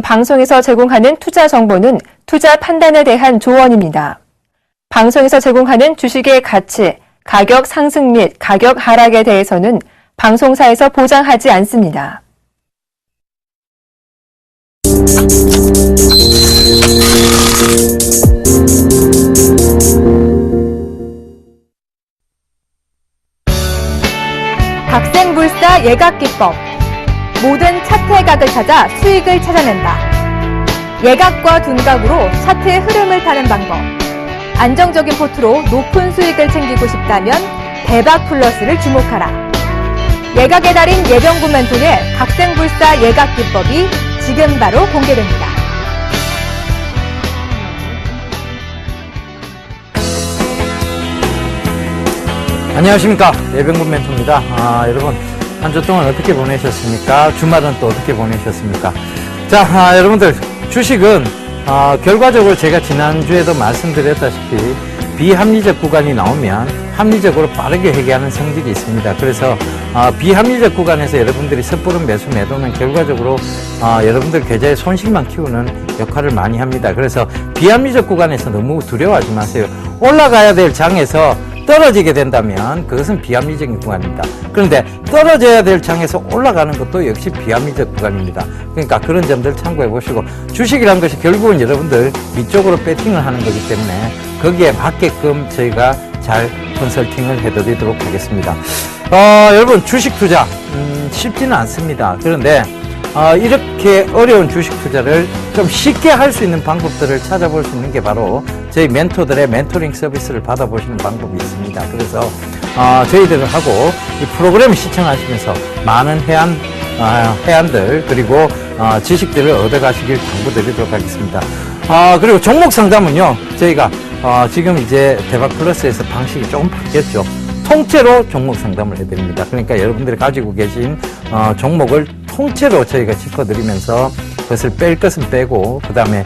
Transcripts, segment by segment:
지금 방송에서 제공하는 투자 정보는 투자 판단에 대한 조언입니다. 방송에서 제공하는 주식의 가치, 가격 상승 및 가격 하락에 대해서는 방송사에서 보장하지 않습니다. 박생불사 예각기법. 모든 차트의 각을 찾아 수익을 찾아낸다. 예각과 둔각으로 차트의 흐름을 타는 방법. 안정적인 포트로 높은 수익을 챙기고 싶다면 대박 플러스를 주목하라. 예각의 달인 예병군 멘토의 박생불사 예각기법이 지금 바로 공개됩니다. 안녕하십니까, 예병군 멘토입니다. 여러분 한 주 동안 어떻게 보내셨습니까? 주말은 또 어떻게 보내셨습니까? 자, 여러분들 주식은 결과적으로 제가 지난주에도 말씀드렸다시피 비합리적 구간이 나오면 합리적으로 빠르게 회귀하는 성질이 있습니다. 그래서 비합리적 구간에서 여러분들이 섣부른 매수 매도는 결과적으로 여러분들 계좌에 손실만 키우는 역할을 많이 합니다. 그래서 비합리적 구간에서 너무 두려워하지 마세요. 올라가야 될 장에서 떨어지게 된다면 그것은 비합리적인 구간입니다. 그런데 떨어져야 될 장에서 올라가는 것도 역시 비합리적 구간입니다. 그러니까 그런 점들 참고해 보시고, 주식이란 것이 결국은 여러분들 위쪽으로 배팅을 하는 거기 때문에 거기에 맞게끔 저희가 잘 컨설팅을 해드리도록 하겠습니다. 여러분 주식 투자 쉽지는 않습니다. 그런데 이렇게 어려운 주식 투자를 좀 쉽게 할 수 있는 방법들을 찾아볼 수 있는 게 바로 저희 멘토들의 멘토링 서비스를 받아보시는 방법이 있습니다. 그래서 저희들하고 이 프로그램을 시청하시면서 많은 해안들 그리고 지식들을 얻어가시길 당부드리도록 하겠습니다. 그리고 종목 상담은요, 저희가 지금 이제 대박 플러스에서 방식이 조금 바뀌었죠. 통째로 종목 상담을 해드립니다. 그러니까 여러분들이 가지고 계신 종목을 통째로 저희가 짚어드리면서 그것을 뺄 것은 빼고, 그 다음에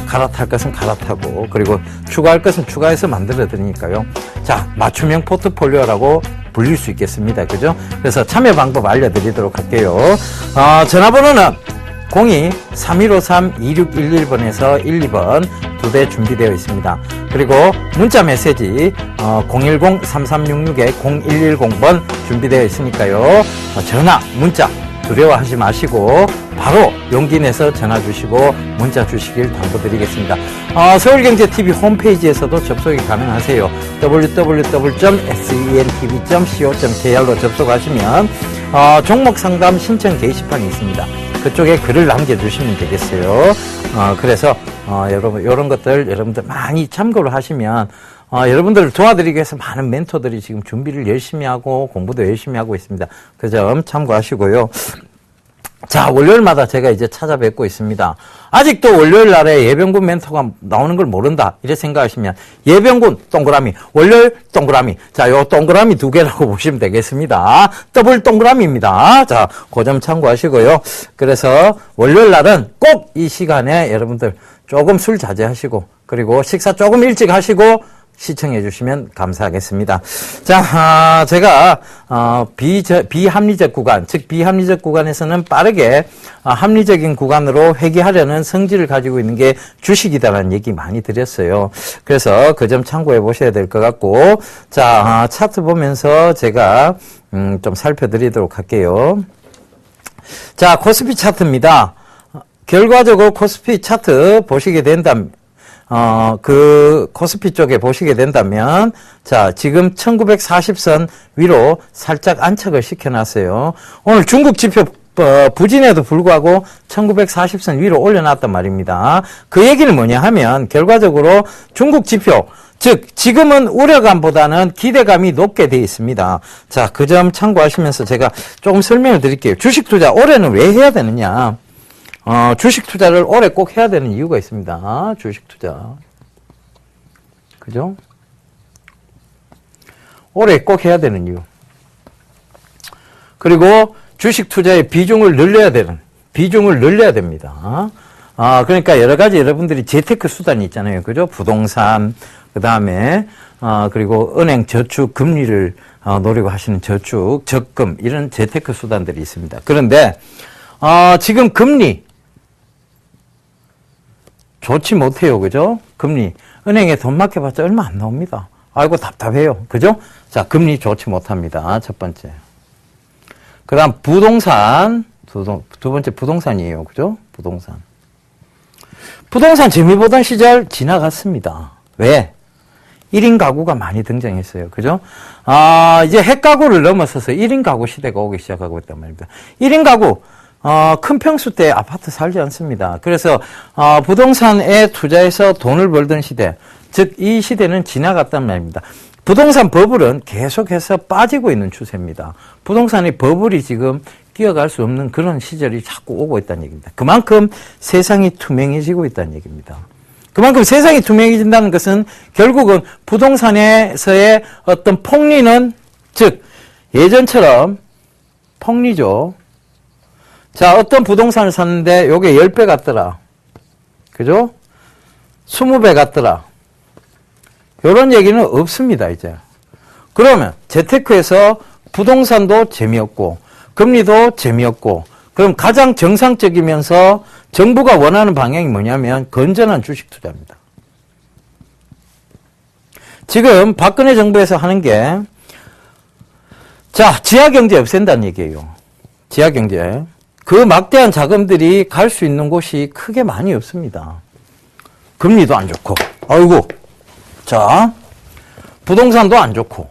갈아탈 것은 갈아타고, 그리고 추가할 것은 추가해서 만들어 드리니까요. 자, 맞춤형 포트폴리오라고 불릴 수 있겠습니다. 그죠? 그래서 참여 방법 알려드리도록 할게요. 전화번호는 02-3153-2611번에서 12번 두 대 준비되어 있습니다. 그리고 문자 메시지 010-3366-0110번 준비되어 있으니까요. 전화, 문자 두려워하지 마시고 바로 용기 내서 전화 주시고 문자 주시길 당부드리겠습니다. 서울경제TV 홈페이지에서도 접속이 가능하세요. www.sentv.co.kr로 접속하시면 종목 상담 신청 게시판이 있습니다. 그쪽에 글을 남겨주시면 되겠어요. 그래서 여러분 이런 것들 여러분들 많이 참고를 하시면 여러분들을 도와드리기 위해서 많은 멘토들이 지금 준비를 열심히 하고 공부도 열심히 하고 있습니다. 그 점 참고하시고요. 자, 월요일마다 제가 이제 찾아뵙고 있습니다. 아직도 월요일 날에 예병군 멘토가 나오는 걸 모른다, 이래 생각하시면 예병군 동그라미, 월요일 동그라미. 자, 요 동그라미 두 개라고 보시면 되겠습니다. 더블 동그라미입니다. 자, 그 점 참고하시고요. 그래서 월요일 날은 꼭 이 시간에 여러분들 조금 술 자제하시고, 그리고 식사 조금 일찍 하시고 시청해 주시면 감사하겠습니다. 자, 제가 비합리적 구간, 즉 비합리적 구간에서는 빠르게 합리적인 구간으로 회귀하려는 성질을 가지고 있는 게 주식이다라는 얘기 많이 드렸어요. 그래서 그 점 참고해 보셔야 될 것 같고, 자, 차트 보면서 제가 좀 살펴드리도록 할게요. 자, 코스피 차트입니다. 결과적으로 코스피 차트 보시게 된다면, 코스피 쪽에 보시게 된다면, 자, 지금 1940선 위로 살짝 안착을 시켜놨어요. 오늘 중국 지표 부진에도 불구하고 1940선 위로 올려놨단 말입니다. 그 얘기는 뭐냐 하면, 결과적으로 중국 지표, 즉 지금은 우려감보다는 기대감이 높게 되어 있습니다. 자, 그 점 참고하시면서 제가 조금 설명을 드릴게요. 주식 투자 올해는 왜 해야 되느냐? 주식 투자를 올해 꼭 해야 되는 이유가 있습니다. 주식 투자. 그죠? 올해 꼭 해야 되는 이유. 그리고 주식 투자의 비중을 늘려야 됩니다. 그러니까 여러 가지 여러분들이 재테크 수단이 있잖아요. 그죠? 부동산, 그 다음에, 그리고 은행 저축, 금리를 노리고 하시는 저축, 적금, 이런 재테크 수단들이 있습니다. 그런데, 지금 금리, 좋지 못해요. 그죠? 금리. 은행에 돈 맡겨봤자 얼마 안 나옵니다. 아이고, 답답해요. 그죠? 자, 금리 좋지 못합니다. 첫 번째. 그 다음, 부동산. 두 번째, 부동산이에요. 그죠? 부동산. 부동산 재미 보던 시절 지나갔습니다. 왜? 1인 가구가 많이 등장했어요. 그죠? 이제 핵가구를 넘어서서 1인 가구 시대가 오기 시작하고 있단 말입니다. 1인 가구, 큰 평수대 아파트 살지 않습니다. 그래서, 부동산에 투자해서 돈을 벌던 시대, 즉, 이 시대는 지나갔단 말입니다. 부동산 버블은 계속해서 빠지고 있는 추세입니다. 부동산의 버블이 지금 뛰어갈 수 없는 그런 시절이 자꾸 오고 있다는 얘기입니다. 그만큼 세상이 투명해지고 있다는 얘기입니다. 그만큼 세상이 투명해진다는 것은 결국은 부동산에서의 어떤 폭리는, 즉, 예전처럼 폭리죠. 자, 어떤 부동산을 샀는데 요게 10배 같더라. 그죠? 20배 같더라. 요런 얘기는 없습니다, 이제. 그러면 재테크에서 부동산도 재미없고 금리도 재미없고, 그럼 가장 정상적이면서 정부가 원하는 방향이 뭐냐면 건전한 주식 투자입니다. 지금 박근혜 정부에서 하는 게, 자, 지하경제 없앤다는 얘기예요. 지하경제. 그 막대한 자금들이 갈 수 있는 곳이 크게 많이 없습니다. 금리도 안 좋고, 아이고, 자, 부동산도 안 좋고.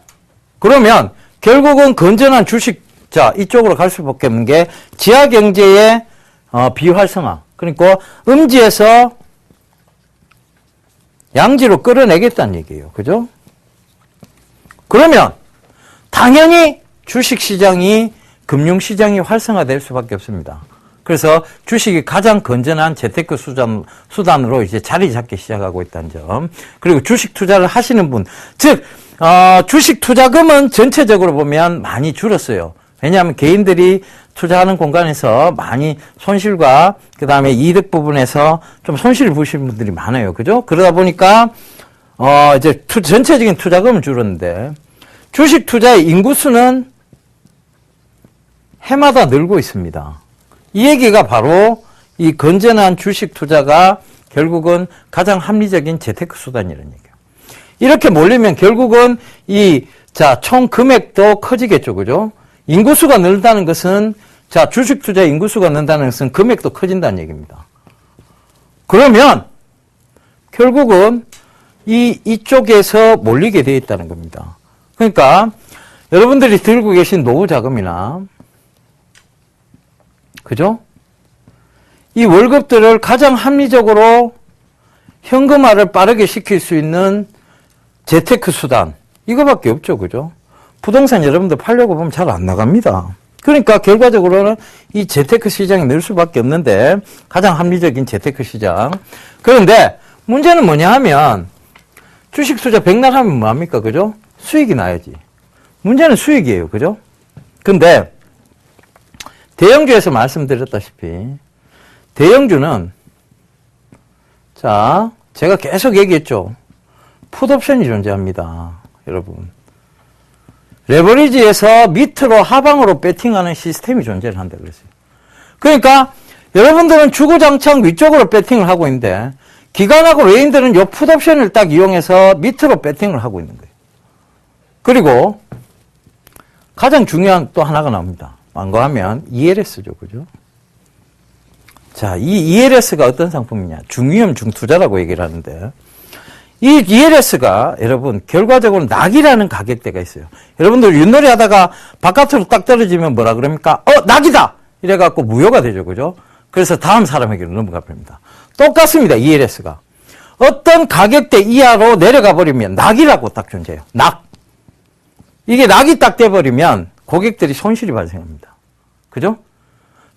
그러면 결국은 건전한 주식, 자, 이쪽으로 갈 수밖에 없는 게 지하경제의 비활성화. 그러니까 음지에서 양지로 끌어내겠다는 얘기예요. 그죠? 그러면 당연히 주식시장이, 금융시장이 활성화될 수밖에 없습니다. 그래서 주식이 가장 건전한 재테크 수단으로 이제 자리 잡기 시작하고 있다는 점. 그리고 주식 투자를 하시는 분, 즉, 주식 투자금은 전체적으로 보면 많이 줄었어요. 왜냐하면 개인들이 투자하는 공간에서 많이 손실과 그 다음에 이득 부분에서 좀 손실을 보시는 분들이 많아요. 그죠? 그러다 보니까, 이제 전체적인 투자금은 줄었는데, 주식 투자의 인구수는 해마다 늘고 있습니다. 이 얘기가 바로 이 건전한 주식 투자가 결국은 가장 합리적인 재테크 수단이라는 얘기예요. 이렇게 몰리면 결국은 총 금액도 커지겠죠. 그죠? 인구수가 늘다는 것은, 자, 주식 투자 인구수가 는다는 것은 금액도 커진다는 얘기입니다. 그러면 결국은 이쪽에서 몰리게 되어 있다는 겁니다. 그러니까 여러분들이 들고 계신 노후 자금이나, 그죠? 이 월급들을 가장 합리적으로 현금화를 빠르게 시킬 수 있는 재테크 수단, 이거밖에 없죠. 그죠? 부동산 여러분들 팔려고 보면 잘 안 나갑니다. 그러니까 결과적으로는 이 재테크 시장이 늘 수밖에 없는데 가장 합리적인 재테크 시장. 그런데 문제는 뭐냐 하면 주식 투자 백날 하면 뭐합니까? 그죠? 수익이 나야지. 문제는 수익이에요. 그죠? 근데 대형주에서 말씀드렸다시피 대형주는, 자, 제가 계속 얘기했죠. 풋옵션이 존재합니다. 여러분. 레버리지에서 밑으로 하방으로 배팅하는 시스템이 존재를 한다고 그랬어요. 그러니까 여러분들은 주구장창 위쪽으로 배팅을 하고 있는데 기관하고 외인들은 이 풋옵션을 딱 이용해서 밑으로 배팅을 하고 있는 거예요. 그리고 가장 중요한 또 하나가 나옵니다. 뭔가 하면 ELS죠. 그죠? 자, 이 ELS가 어떤 상품이냐? 중위험 중투자라고 얘기를 하는데, 이 ELS가 여러분 결과적으로 낙이라는 가격대가 있어요. 여러분들 윷놀이 하다가 바깥으로 딱 떨어지면 뭐라 그럽니까? 낙이다! 이래갖고 무효가 되죠. 그죠? 그래서 다음 사람에게로 넘어가 버립니다. 똑같습니다. ELS가. 어떤 가격대 이하로 내려가 버리면 낙이라고 딱 존재해요. 낙. 이게 낙이 딱 돼버리면 고객들이 손실이 발생합니다. 그죠?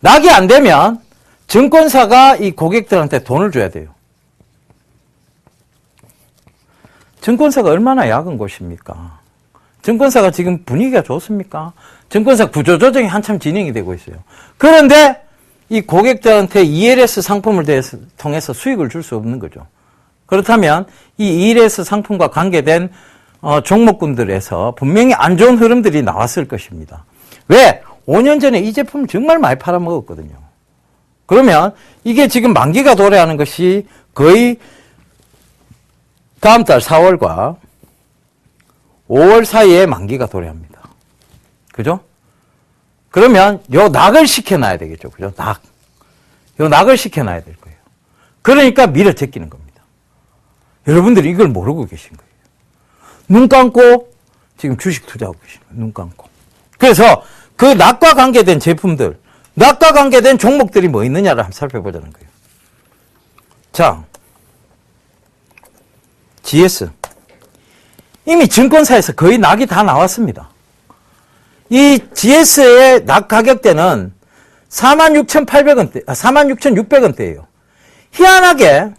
낙이 안 되면 증권사가 이 고객들한테 돈을 줘야 돼요. 증권사가 얼마나 약은 곳입니까? 증권사가 지금 분위기가 좋습니까? 증권사 구조조정이 한참 진행이 되고 있어요. 그런데 이 고객들한테 ELS 상품을 통해서 수익을 줄 수 없는 거죠. 그렇다면 이 ELS 상품과 관계된 종목군들에서 분명히 안 좋은 흐름들이 나왔을 것입니다. 왜? 5년 전에 이 제품을 정말 많이 팔아먹었거든요. 그러면 이게 지금 만기가 도래하는 것이 거의 다음 달 4월과 5월 사이에 만기가 도래합니다. 그죠? 그러면 요 낙을 시켜놔야 되겠죠. 그죠? 낙. 요 낙을 시켜놔야 될 거예요. 그러니까 밀어 제끼는 겁니다. 여러분들이 이걸 모르고 계신 거예요. 눈 감고 지금 주식 투자하고 계신 거예요. 눈 감고. 그래서 그 낙과 관계된 제품들, 낙과 관계된 종목들이 뭐 있느냐를 한번 살펴보자는 거예요. 자, GS. 이미 증권사에서 거의 낙이 다 나왔습니다. 이 GS의 낙 가격대는 46,800원대, 46,600원대예요. 희한하게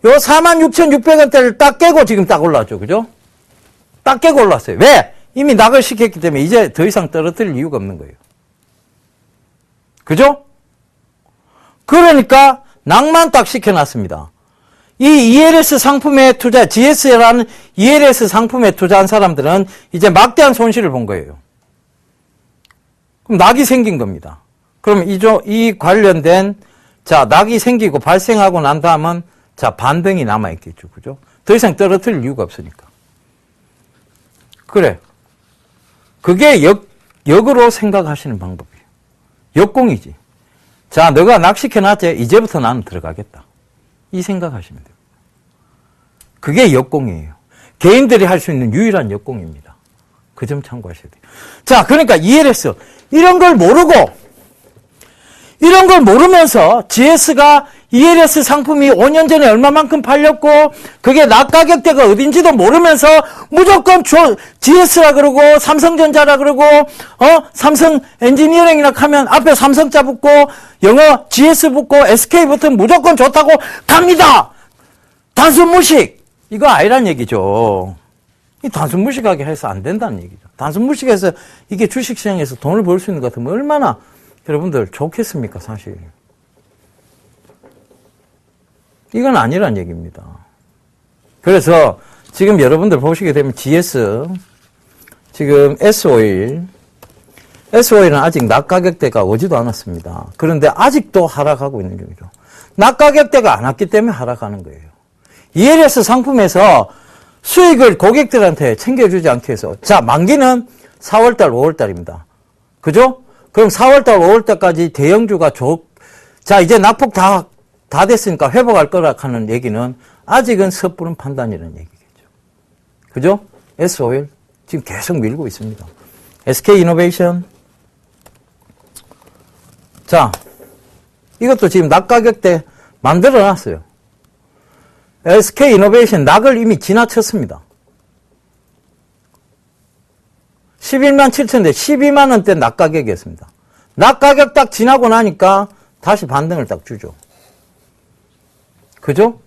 요 46,600원대를 딱 깨고 지금 딱 올라왔죠. 그죠? 딱 깨고 올라왔어요. 왜? 이미 낙을 시켰기 때문에 이제 더 이상 떨어뜨릴 이유가 없는 거예요. 그죠? 그러니까 낙만 딱 시켜놨습니다. 이 ELS 상품에 투자, GS라는 ELS 상품에 투자한 사람들은 이제 막대한 손실을 본 거예요. 그럼 낙이 생긴 겁니다. 그럼 이 관련된, 자, 낙이 생기고 발생하고 난 다음은, 자, 반등이 남아있겠죠. 그죠? 더 이상 떨어뜨릴 이유가 없으니까. 그래. 그게 역으로 생각하시는 방법이에요. 역공이지. 자, 너가 낙시켜놨지? 이제부터 나는 들어가겠다. 이 생각하시면 됩니다. 그게 역공이에요. 개인들이 할 수 있는 유일한 역공입니다. 그 점 참고하셔야 돼요. 자, 그러니까 ELS. 이런 걸 모르면서 GS가 ELS 상품이 5년 전에 얼마만큼 팔렸고 그게 낙 가격대가 어딘지도 모르면서 무조건 GS라 그러고 삼성전자라 그러고 삼성 엔지니어링이라 하면 앞에 삼성자 붙고 영어 GS 붙고 SK 붙으면 무조건 좋다고 갑니다. 단순 무식. 이거 아니란 얘기죠. 이 단순 무식하게 해서 안 된다는 얘기죠. 단순 무식해서 이게 주식시장에서 돈을 벌 수 있는 것 같으면 얼마나 여러분들 좋겠습니까, 사실. 이건 아니란 얘기입니다. 그래서 지금 여러분들 보시게 되면 GS, 지금 S51, S51은 아직 낙 가격대가 오지도 않았습니다. 그런데 아직도 하락하고 있는 중이죠. 낙 가격대가 안 왔기 때문에 하락하는 거예요. ELS 상품에서 수익을 고객들한테 챙겨주지 않기 위해서. 자, 만기는 4월달, 5월달입니다. 그죠? 그럼 4월달, 5월달까지 대형주가 자, 이제 낙폭 다 됐으니까 회복할 거라 하는 얘기는 아직은 섣부른 판단이라는 얘기겠죠. 그죠? S51 지금 계속 밀고 있습니다. SK 이노베이션. 자, 이것도 지금 낙 가격대 만들어 놨어요. SK 이노베이션 낙을 이미 지나쳤습니다. 11만 7천대, 12만 원대 낙 가격이었습니다. 낙 가격 딱 지나고 나니까 다시 반등을 딱 주죠. 그죠?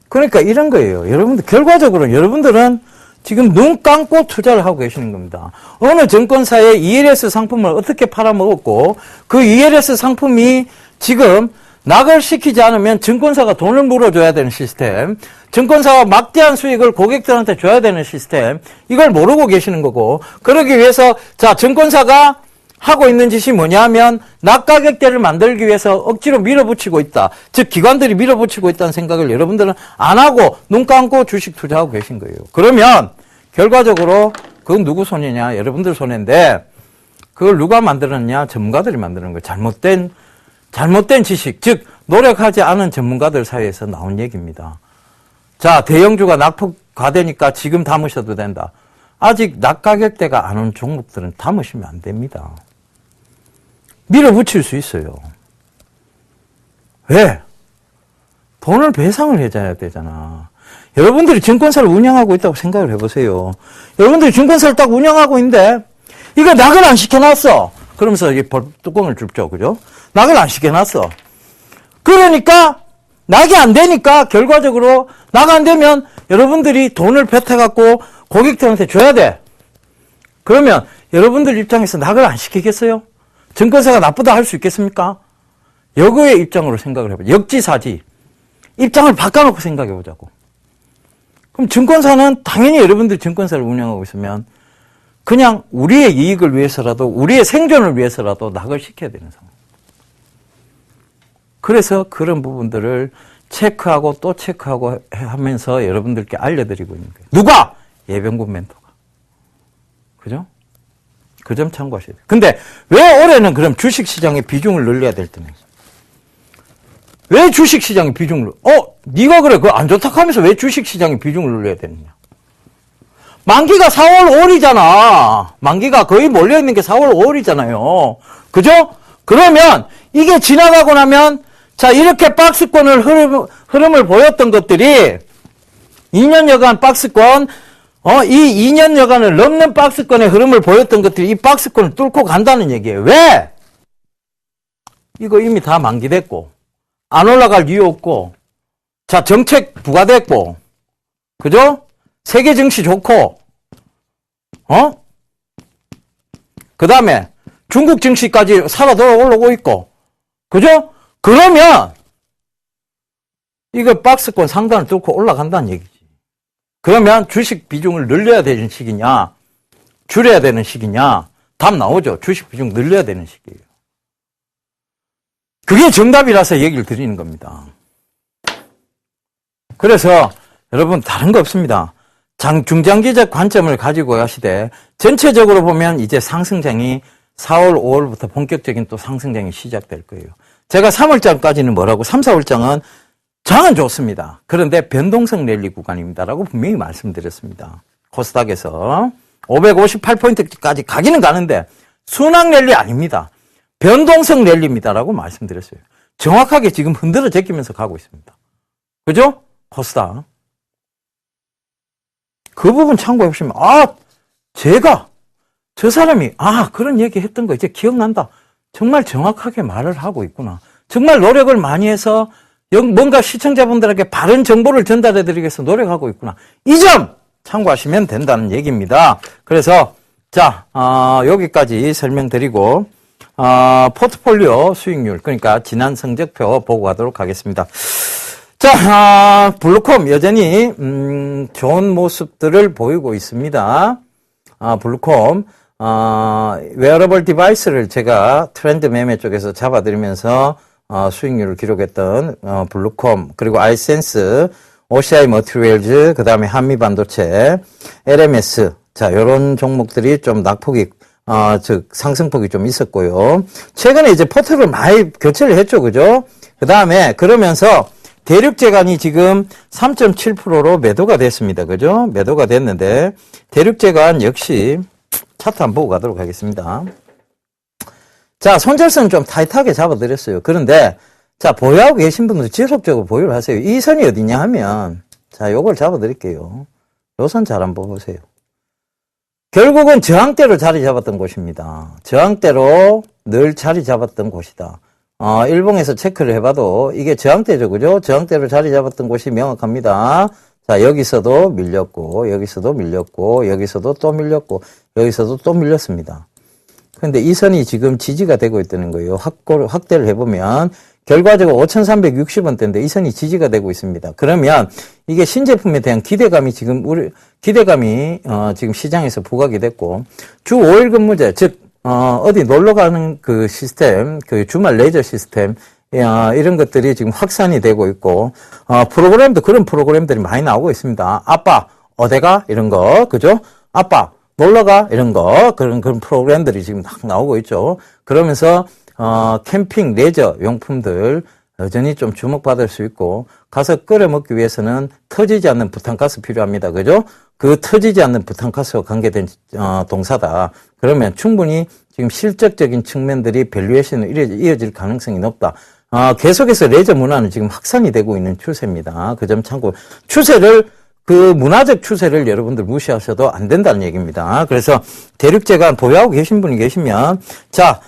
그러니까 이런 거예요. 여러분들, 결과적으로 여러분들은 지금 눈 감고 투자를 하고 계시는 겁니다. 어느 증권사의 ELS 상품을 어떻게 팔아먹었고, 그 ELS 상품이 지금 낙을 시키지 않으면 증권사가 돈을 물어줘야 되는 시스템, 증권사가 막대한 수익을 고객들한테 줘야 되는 시스템, 이걸 모르고 계시는 거고, 그러기 위해서, 자, 증권사가 하고 있는 짓이 뭐냐 하면, 낙 가격대를 만들기 위해서 억지로 밀어붙이고 있다. 즉, 기관들이 밀어붙이고 있다는 생각을 여러분들은 안 하고, 눈 감고 주식 투자하고 계신 거예요. 그러면, 결과적으로, 그건 누구 손이냐? 여러분들 손인데, 그걸 누가 만들었냐? 전문가들이 만드는 거예요. 잘못된 지식, 즉 노력하지 않은 전문가들 사이에서 나온 얘기입니다. 자, 대형주가 낙폭과되니까 지금 담으셔도 된다. 아직 낙 가격대가 안 온 종목들은 담으시면 안 됩니다. 밀어붙일 수 있어요. 왜? 돈을 배상을 해줘야 되잖아. 여러분들이 증권사를 운영하고 있다고 생각을 해보세요. 여러분들이 증권사를 딱 운영하고 있는데 이거 낙을 안 시켜놨어. 그러면서 이 뚜껑을 줍죠. 그죠? 낙을 안 시켜놨어. 그러니까 낙이 안 되니까 결과적으로 낙 안 되면 여러분들이 돈을 뱉어갖고 고객들한테 줘야 돼. 그러면 여러분들 입장에서 낙을 안 시키겠어요? 증권사가 나쁘다 할 수 있겠습니까? 여거의 입장으로 생각을 해보자. 역지사지. 입장을 바꿔놓고 생각해보자고. 그럼 증권사는 당연히 여러분들이 증권사를 운영하고 있으면 그냥 우리의 이익을 위해서라도 우리의 생존을 위해서라도 낙을 시켜야 되는 상황. 그래서 그런 부분들을 체크하고 또 체크하고 하면서 여러분들께 알려드리고 있는 거예요. 누가? 예병군 멘토가. 그죠? 그 점 참고하셔야 돼요. 근데 왜 올해는 그럼 주식시장의 비중을 늘려야 될 때는? 왜 주식시장의 비중을, 네가 그래, 그거 안 좋다 하면서 왜 주식시장의 비중을 늘려야 되느냐? 만기가 4월 5일이잖아. 만기가 거의 몰려있는 게 4월 5일이잖아요. 그죠? 그러면 이게 지나가고 나면 자, 이렇게 박스권을 흐름을 보였던 것들이 2년여간 박스권, 이 2년여간을 넘는 박스권의 흐름을 보였던 것들이 이 박스권을 뚫고 간다는 얘기예요. 왜? 이거 이미 다 만기됐고, 안 올라갈 이유 없고, 자, 정책 부과됐고, 그죠? 세계 증시 좋고, 그 다음에 중국 증시까지 살아 돌아 올라오고 있고, 그죠? 그러면 이거 박스권 상단을 뚫고 올라간다는 얘기지. 그러면 주식 비중을 늘려야 되는 시기냐, 줄여야 되는 시기냐, 답 나오죠. 주식 비중 늘려야 되는 시기예요. 그게 정답이라서 얘기를 드리는 겁니다. 그래서 여러분 다른 거 없습니다. 중장기적 관점을 가지고 가시되 전체적으로 보면 이제 상승장이 4월, 5월부터 본격적인 또 상승장이 시작될 거예요. 제가 3월장까지는 뭐라고? 3, 4월장은 장은 좋습니다. 그런데 변동성 랠리 구간입니다라고 분명히 말씀드렸습니다. 코스닥에서 558포인트까지 가기는 가는데 순항 랠리 아닙니다. 변동성 랠리입니다라고 말씀드렸어요. 정확하게 지금 흔들어 제끼면서 가고 있습니다. 그죠? 코스닥. 그 부분 참고해 보시면 제가 저 사람이 그런 얘기 했던 거 이제 기억난다. 정말 정확하게 말을 하고 있구나. 정말 노력을 많이 해서 뭔가 시청자분들에게 바른 정보를 전달해 드리기 위해서 노력하고 있구나. 이 점 참고하시면 된다는 얘기입니다. 그래서 자, 여기까지 설명드리고 포트폴리오 수익률, 그러니까 지난 성적표 보고 가도록 하겠습니다. 자, 블루콤 여전히 좋은 모습들을 보이고 있습니다. 블루콤 웨어러블 디바이스를 제가 트렌드 매매 쪽에서 잡아드리면서 수익률을 기록했던 블루콤, 그리고 아이센스, OCI 머티리얼즈, 그 다음에 한미반도체, LMS, 자, 요런 종목들이 좀 낙폭이 즉 상승폭이 좀 있었고요. 최근에 이제 포트를 많이 교체를 했죠, 그죠? 그 다음에 그러면서 대륙재간이 지금 3.7%로 매도가 됐습니다, 그죠? 매도가 됐는데 대륙재간 역시 차트 한번 보고 가도록 하겠습니다. 자, 손절선 좀 타이트하게 잡아드렸어요. 그런데 자, 보유하고 계신 분들 지속적으로 보유를 하세요. 이 선이 어디냐 하면 자, 요걸 잡아드릴게요. 요 선 잘 한번 보세요. 결국은 저항대로 자리 잡았던 곳입니다. 저항대로 늘 자리 잡았던 곳이다. 일봉에서 체크를 해봐도 이게 저항대죠, 그죠? 저항대로 자리 잡았던 곳이 명확합니다. 자, 여기서도 밀렸고, 여기서도 밀렸고, 여기서도 또 밀렸고, 여기서도 또 밀렸습니다. 근데 이 선이 지금 지지가 되고 있다는 거예요. 확대를 해보면, 결과적으로 5,360원대인데 이 선이 지지가 되고 있습니다. 그러면 이게 신제품에 대한 기대감이 지금 지금 시장에서 부각이 됐고, 주 5일 근무제, 즉, 어디 놀러 가는 그 시스템, 그 주말 레저 시스템, 이런 것들이 지금 확산이 되고 있고, 프로그램도 그런 프로그램들이 많이 나오고 있습니다. 아빠, 어디가? 이런 거, 그죠? 아빠, 놀러가? 이런 거, 그런 프로그램들이 지금 막 나오고 있죠. 그러면서, 캠핑, 레저 용품들 여전히 좀 주목받을 수 있고, 가서 끓여 먹기 위해서는 터지지 않는 부탄가스 필요합니다. 그죠? 그 터지지 않는 부탄가스와 관계된, 동사다. 그러면 충분히 지금 실적적인 측면들이 밸류에이션으로 이어질 가능성이 높다. 계속해서 레저 문화는 지금 확산이 되고 있는 추세입니다. 그 점 참고, 그 문화적 추세를 여러분들 무시하셔도 안 된다는 얘기입니다. 그래서 대륙재간 보유하고 계신 분이 계시면, 자,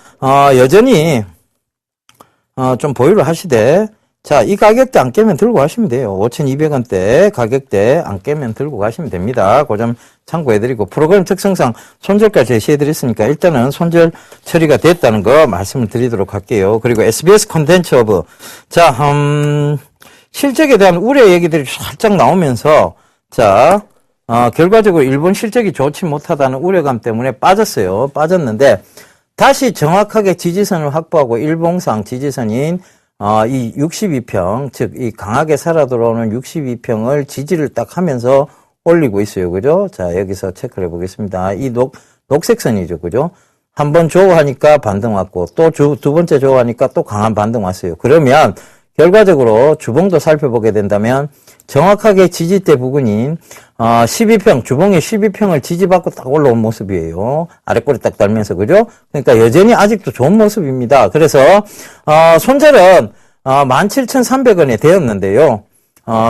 여전히, 좀 보유를 하시되, 자, 이 가격대 안 깨면 들고 가시면 돼요. 5,200원대 가격대 안 깨면 들고 가시면 됩니다. 그 점 참고해드리고, 프로그램 특성상 손절까지 제시해드렸으니까 일단은 손절 처리가 됐다는 거 말씀을 드리도록 할게요. 그리고 SBS 콘텐츠 오브, 자, 실적에 대한 우려 얘기들이 살짝 나오면서, 자, 결과적으로 일본 실적이 좋지 못하다는 우려감 때문에 빠졌어요. 빠졌는데, 다시 정확하게 지지선을 확보하고 일봉상 지지선인 이 62평, 즉, 이 강하게 살아 돌아오는 62평을 지지를 딱 하면서 올리고 있어요. 그죠? 자, 여기서 체크를 해보겠습니다. 이 녹색 선이죠. 그죠? 한 번 조우하니까 반등 왔고, 또 두 번째 조우하니까 또 강한 반등 왔어요. 그러면, 결과적으로 주봉도 살펴보게 된다면, 정확하게 지지대 부근인 12평, 주봉의 12평을 지지받고 딱 올라온 모습이에요. 아랫골이 딱 달면서, 그죠? 그러니까 여전히 아직도 좋은 모습입니다. 그래서 손절은 17,300원에 되었는데요.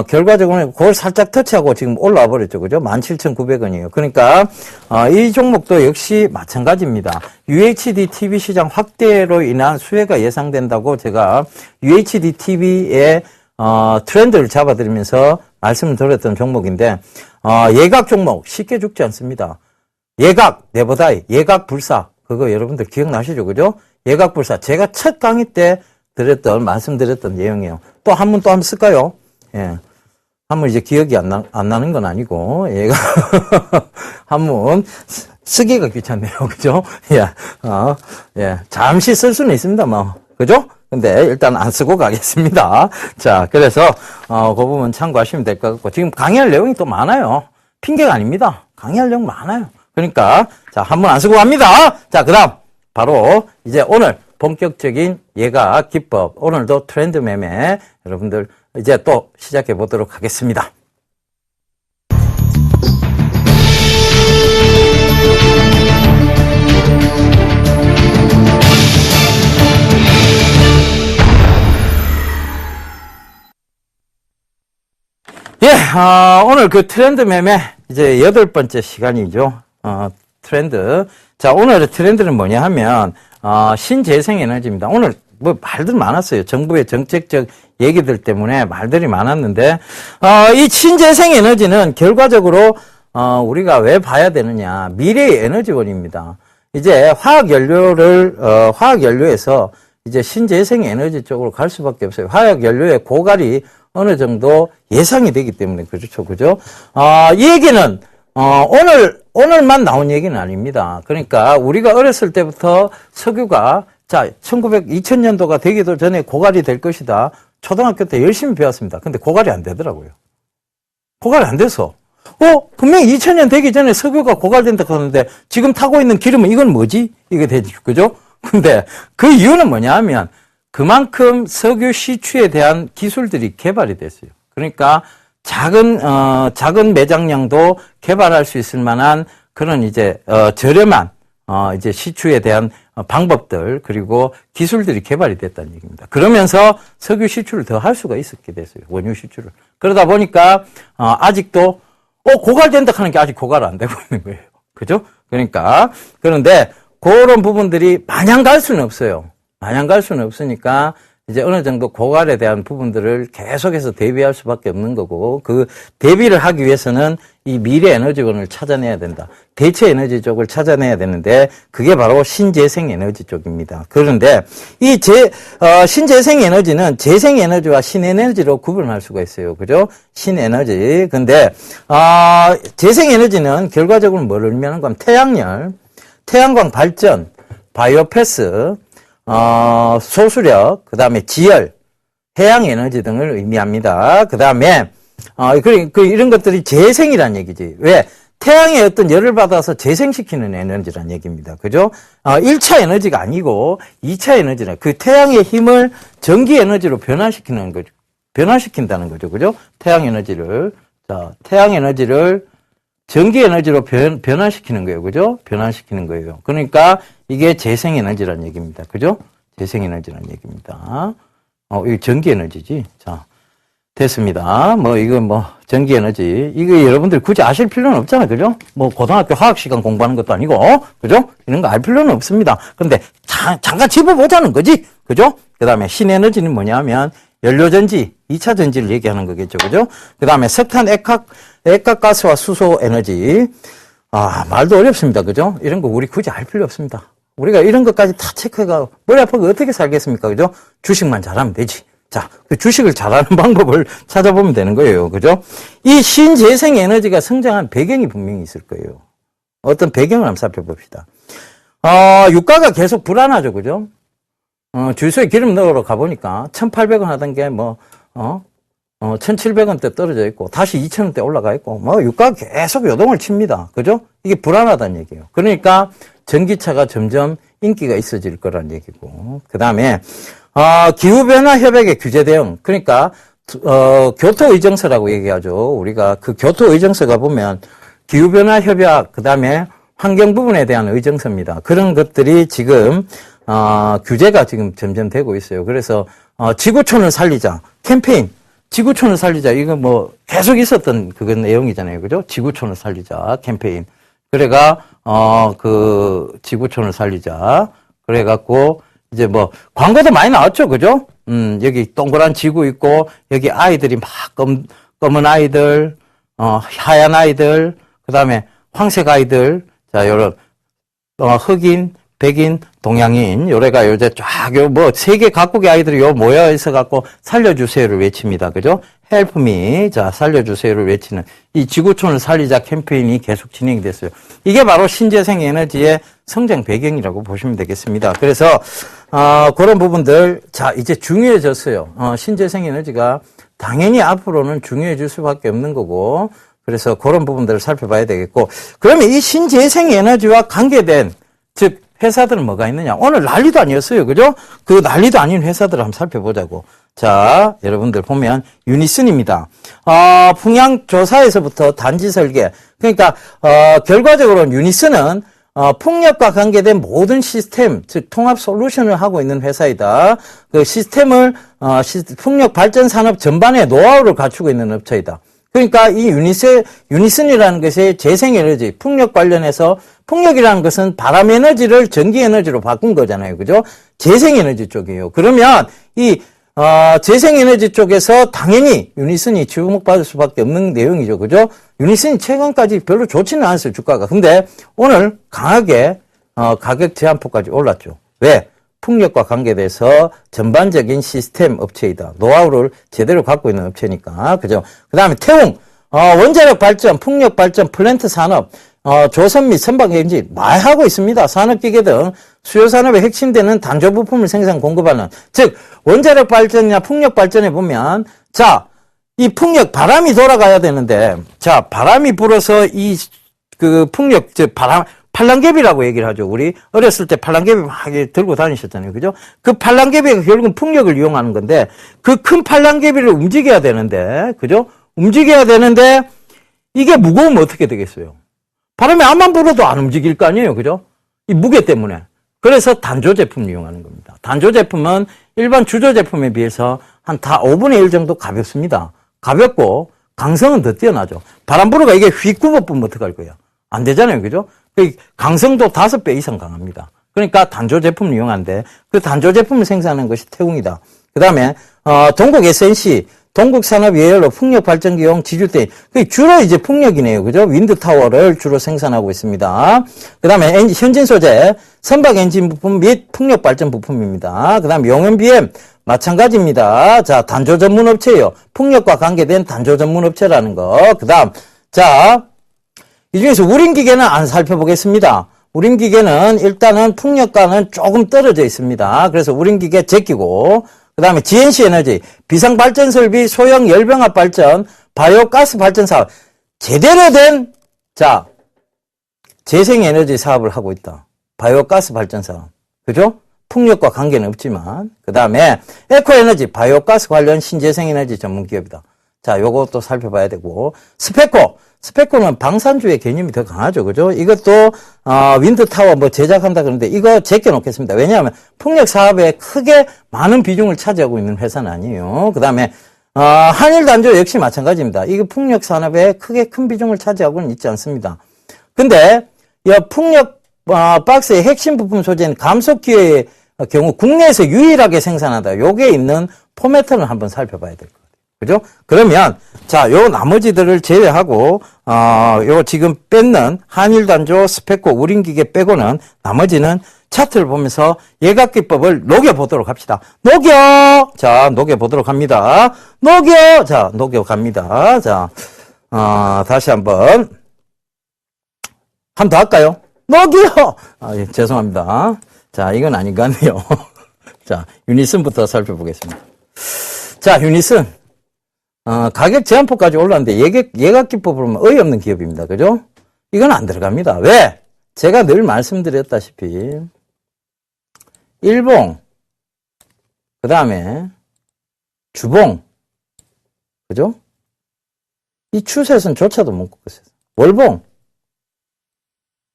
결과적으로는 그걸 살짝 터치하고 지금 올라와 버렸죠. 그죠? 17,900원이에요. 그러니까, 이 종목도 역시 마찬가지입니다. UHD TV 시장 확대로 인한 수혜가 예상된다고 제가 UHD TV의 트렌드를 잡아드리면서 말씀을 드렸던 종목인데, 예각 종목 쉽게 죽지 않습니다. 예각, 네버다이, 예각 불사. 그거 여러분들 기억나시죠? 그죠? 예각 불사. 제가 첫 강의 때 말씀드렸던 내용이에요. 또 한번 쓸까요? 예. 한번 이제 기억이 안 나는 건 아니고, 얘가, 한번 쓰기가 귀찮네요. 그죠? 예. 예. 잠시 쓸 수는 있습니다. 뭐. 그죠? 근데 일단 안 쓰고 가겠습니다. 자, 그래서, 그 부분 참고하시면 될 것 같고, 지금 강의할 내용이 또 많아요. 핑계가 아닙니다. 강의할 내용 많아요. 그러니까, 자, 한번 안 쓰고 갑니다. 자, 그 다음, 바로, 이제 오늘 본격적인 예각 기법, 오늘도 트렌드 매매, 여러분들, 이제 또 시작해 보도록 하겠습니다. 예, 오늘 그 트렌드 매매, 이제 8번째 시간이죠. 트렌드. 자, 오늘의 트렌드는 뭐냐 하면, 신재생에너지입니다. 오늘 뭐 말들 많았어요. 정부의 정책적 얘기들 때문에 말들이 많았는데, 이 신재생에너지는 결과적으로, 우리가 왜 봐야 되느냐. 미래의 에너지원입니다. 이제 화학연료에서 이제 신재생에너지 쪽으로 갈 수밖에 없어요. 화학연료의 고갈이 어느 정도 예상이 되기 때문에 그렇죠. 그죠? 이 얘기는, 오늘만 나온 얘기는 아닙니다. 그러니까 우리가 어렸을 때부터 석유가 자, 2000년도가 되기도 전에 고갈이 될 것이다. 초등학교 때 열심히 배웠습니다. 근데 고갈이 안 되더라고요. 고갈이 안 돼서. 분명히 2000년 되기 전에 석유가 고갈된다 하는데 지금 타고 있는 기름은 이건 뭐지? 이게 되죠. 그죠? 근데 그 이유는 뭐냐 하면 그만큼 석유 시추에 대한 기술들이 개발이 됐어요. 그러니까 작은 매장량도 개발할 수 있을 만한 그런 이제, 저렴한, 이제 시추에 대한 방법들, 그리고 기술들이 개발이 됐다는 얘기입니다. 그러면서 석유 시추를 더 할 수가 있었게 됐어요. 원유 시추를. 그러다 보니까, 아직도, 고갈된다 하는 게 아직 고갈 안 되고 있는 거예요. 그죠? 그러니까, 그런데, 그런 부분들이 마냥 갈 수는 없어요. 마냥 갈 수는 없으니까, 이제 어느 정도 고갈에 대한 부분들을 계속해서 대비할 수밖에 없는 거고, 그 대비를 하기 위해서는 이 미래 에너지원을 찾아내야 된다. 대체 에너지 쪽을 찾아내야 되는데, 그게 바로 신재생 에너지 쪽입니다. 그런데 이 신재생 에너지는 재생 에너지와 신에너지로 구분할 수가 있어요. 그죠? 신에너지. 근데, 재생 에너지는 결과적으로 뭘 의미하는가 하면 태양열, 태양광 발전, 바이오패스, 소수력, 그 다음에 지열, 해양 에너지 등을 의미합니다. 그 다음에, 이런 것들이 재생이란 얘기지. 왜? 태양의 어떤 열을 받아서 재생시키는 에너지란 얘기입니다. 그죠? 1차 에너지가 아니고 2차 에너지라. 그 태양의 힘을 전기 에너지로 변화시키는 거죠. 변화시킨다는 거죠. 그죠? 태양 에너지를. 자, 태양 에너지를 전기 에너지로 변화시키는 거예요. 그죠? 변화시키는 거예요. 그러니까 이게 재생 에너지란 얘기입니다. 그죠? 재생 에너지란 얘기입니다. 이거 전기 에너지지. 자, 됐습니다. 전기 에너지. 이거 여러분들 굳이 아실 필요는 없잖아요. 그죠? 고등학교 화학 시간 공부하는 것도 아니고, 그죠? 이런 거 알 필요는 없습니다. 근데 잠깐 짚어보자는 거지. 그죠? 그 다음에 신에너지는 뭐냐면, 연료전지, 2차 전지를 얘기하는 거겠죠. 그죠? 그 다음에 석탄, 액각가스와 수소 에너지. 말도 어렵습니다. 그죠? 이런 거 우리 굳이 알 필요 없습니다. 우리가 이런 것까지 다 체크해가 머리 아프고 어떻게 살겠습니까? 그죠? 주식만 잘하면 되지. 자, 그 주식을 잘하는 방법을 찾아보면 되는 거예요. 그죠? 이 신재생 에너지가 성장한 배경이 분명히 있을 거예요. 어떤 배경을 한번 살펴봅시다. 유가가 계속 불안하죠. 그죠? 주유소에 기름 넣으러 가보니까 1,800원 하던 게 1,700원대 떨어져 있고, 다시 2,000원대 올라가 있고, 유가가 계속 요동을 칩니다. 그죠? 이게 불안하다는 얘기예요. 그러니까 전기차가 점점 인기가 있어질 거란 얘기고, 그 다음에, 기후변화 협약의 규제 대응. 그러니까, 교토의정서라고 얘기하죠. 우리가 그 교토의정서가 보면, 기후변화 협약, 그 다음에 환경 부분에 대한 의정서입니다. 그런 것들이 지금, 규제가 지금 점점 되고 있어요. 그래서, 지구촌을 살리자. 캠페인. 지구촌을 살리자. 이거 계속 있었던 그건 내용이잖아요. 그죠? 지구촌을 살리자. 캠페인. 그래가, 지구촌을 살리자. 그래갖고, 이제 광고도 많이 나왔죠. 그죠? 여기 동그란 지구 있고, 여기 아이들이 막 검은 아이들, 하얀 아이들, 그 다음에 황색 아이들, 자, 요런, 흑인, 백인, 동양인, 요래가 요새 쫙, 세계 각국의 아이들이 모여 있어갖고 살려주세요를 외칩니다. 그죠? Help me. 자, 살려주세요를 외치는 이 지구촌을 살리자 캠페인이 계속 진행이 됐어요. 이게 바로 신재생 에너지의 성장 배경이라고 보시면 되겠습니다. 그래서, 그런 부분들, 자, 이제 중요해졌어요. 신재생 에너지가 당연히 앞으로는 중요해질 수밖에 없는 거고, 그래서 그런 부분들을 살펴봐야 되겠고, 그러면 이 신재생 에너지와 관계된, 즉, 회사들은 뭐가 있느냐? 오늘 난리도 아니었어요. 그죠? 그 난리도 아닌 회사들을 한번 살펴보자고. 자, 여러분들 보면 유니슨입니다. 풍향 조사에서부터 단지 설계. 그러니까 결과적으로 유니슨은 풍력과 관계된 모든 시스템, 즉 통합 솔루션을 하고 있는 회사이다. 그 시스템을 풍력 발전 산업 전반의 노하우를 갖추고 있는 업체이다. 그러니까 이 유니슨이라는 것이 재생에너지, 풍력 관련해서 풍력이라는 것은 바람 에너지를 전기 에너지로 바꾼 거잖아요. 그죠? 재생에너지 쪽이에요. 그러면 이 재생에너지 쪽에서 당연히 유니슨이 주목받을 수밖에 없는 내용이죠. 그죠? 유니슨이 최근까지 별로 좋지는 않았어요. 주가가. 근데 오늘 강하게 가격 제한폭까지 올랐죠. 왜? 풍력과 관계돼서 전반적인 시스템 업체이다. 노하우를 제대로 갖고 있는 업체니까. 그죠? 그 다음에 태웅, 원자력 발전, 풍력 발전, 플랜트 산업, 조선 및 선박 엔진 많이 하고 있습니다. 산업기계 등 수요 산업의 핵심되는 단조 부품을 생산 공급하는, 즉 원자력 발전이나 풍력 발전에 보면, 자, 이 풍력 바람이 돌아가야 되는데, 자, 바람이 불어서 풍력, 즉 팔랑개비라고 얘기를 하죠. 우리 어렸을 때 팔랑개비 막 들고 다니셨잖아요. 그죠? 그 팔랑개비가 결국은 풍력을 이용하는 건데, 그 큰 팔랑개비를 움직여야 되는데, 그죠? 움직여야 되는데, 이게 무거우면 어떻게 되겠어요? 바람이 암만 불어도 안 움직일 거 아니에요. 그죠? 이 무게 때문에. 그래서 단조 제품을 이용하는 겁니다. 단조 제품은 일반 주조 제품에 비해서 한 5분의 1 정도 가볍습니다. 가볍고, 강성은 더 뛰어나죠. 바람 불어가 이게 휙 굽어보면 어떡할 거예요? 안 되잖아요. 그죠? 강성도 5배 이상 강합니다. 그러니까 단조 제품을 이용하는데, 그 단조 제품을 생산하는 것이 태웅이다. 그 다음에, 동국 SNC, 동국산업예열로 풍력발전기용 지주대, 주로 이제 풍력이네요. 그죠? 윈드타워를 주로 생산하고 있습니다. 그 다음에 현진 소재, 선박 엔진 부품 및 풍력발전 부품입니다. 그 다음에 용현 BM, 마찬가지입니다. 자, 단조 전문 업체예요. 풍력과 관계된 단조 전문 업체라는 거. 그 다음, 자, 이 중에서 우림기계는 안 살펴보겠습니다. 우림기계는 일단은 풍력과는 조금 떨어져 있습니다. 그래서 우림기계 제끼고, 그 다음에 GNC 에너지, 비상발전 설비, 소형 열병합 발전, 바이오가스 발전 사업, 제대로 된, 자, 재생에너지 사업을 하고 있다. 바이오가스 발전 사업. 그죠? 풍력과 관계는 없지만, 그 다음에 에코에너지, 바이오가스 관련 신재생에너지 전문 기업이다. 자, 요것도 살펴봐야 되고, 스페코는 방산주의 개념이 더 강하죠. 그죠? 이것도, 윈드타워 제작한다 그러는데, 이거 제껴놓겠습니다. 왜냐하면, 풍력 사업에 크게 많은 비중을 차지하고 있는 회사는 아니에요. 그 다음에, 한일단조 역시 마찬가지입니다. 이거 풍력 산업에 크게 큰 비중을 차지하고는 있지 않습니다. 근데, 이 풍력, 박스의 핵심 부품 소재는 감속기의 경우 국내에서 유일하게 생산한다. 요게 있는 포매터를 한번 살펴봐야 될 거예요. 그죠? 그러면, 자, 요 나머지들을 제외하고, 요 지금 뺏는 한일단조, 스페코, 우림기계 빼고는 나머지는 차트를 보면서 예각기법을 녹여보도록 합시다. 자, 녹여보도록 합니다. 자, 녹여갑니다. 자, 다시 한 번 더 할까요? 예, 죄송합니다. 자, 이건 아닌 것 같네요. 자, 유니슨부터 살펴보겠습니다. 자, 유니슨. 가격 제한폭까지 올랐는데 예각 기법으로 보면 어이없는 기업입니다. 그죠? 이건 안 들어갑니다. 왜? 제가 늘 말씀드렸다시피 일봉, 그 다음에 주봉, 그죠? 이 추세선조차도 못 꺾었어요. 월봉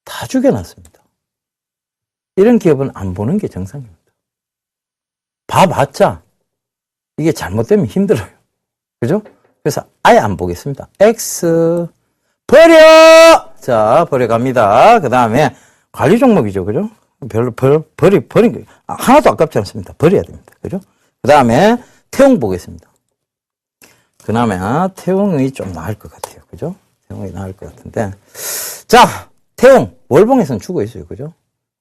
다 죽여놨습니다. 이런 기업은 안 보는 게 정상입니다. 봐봤자 이게 잘못되면 힘들어요. 그죠? 그래서 아예 안 보겠습니다. X 버려! 자, 버려갑니다. 그 다음에 관리 종목이죠. 그죠? 별로 버린 거 하나도 아깝지 않습니다. 버려야 됩니다. 그죠? 그 다음에 태웅 보겠습니다. 그나마 태웅이 좀 나을 것 같아요. 그죠? 태웅이 나을 것 같은데. 자, 태웅. 월봉에서는 죽어 있어요. 그죠?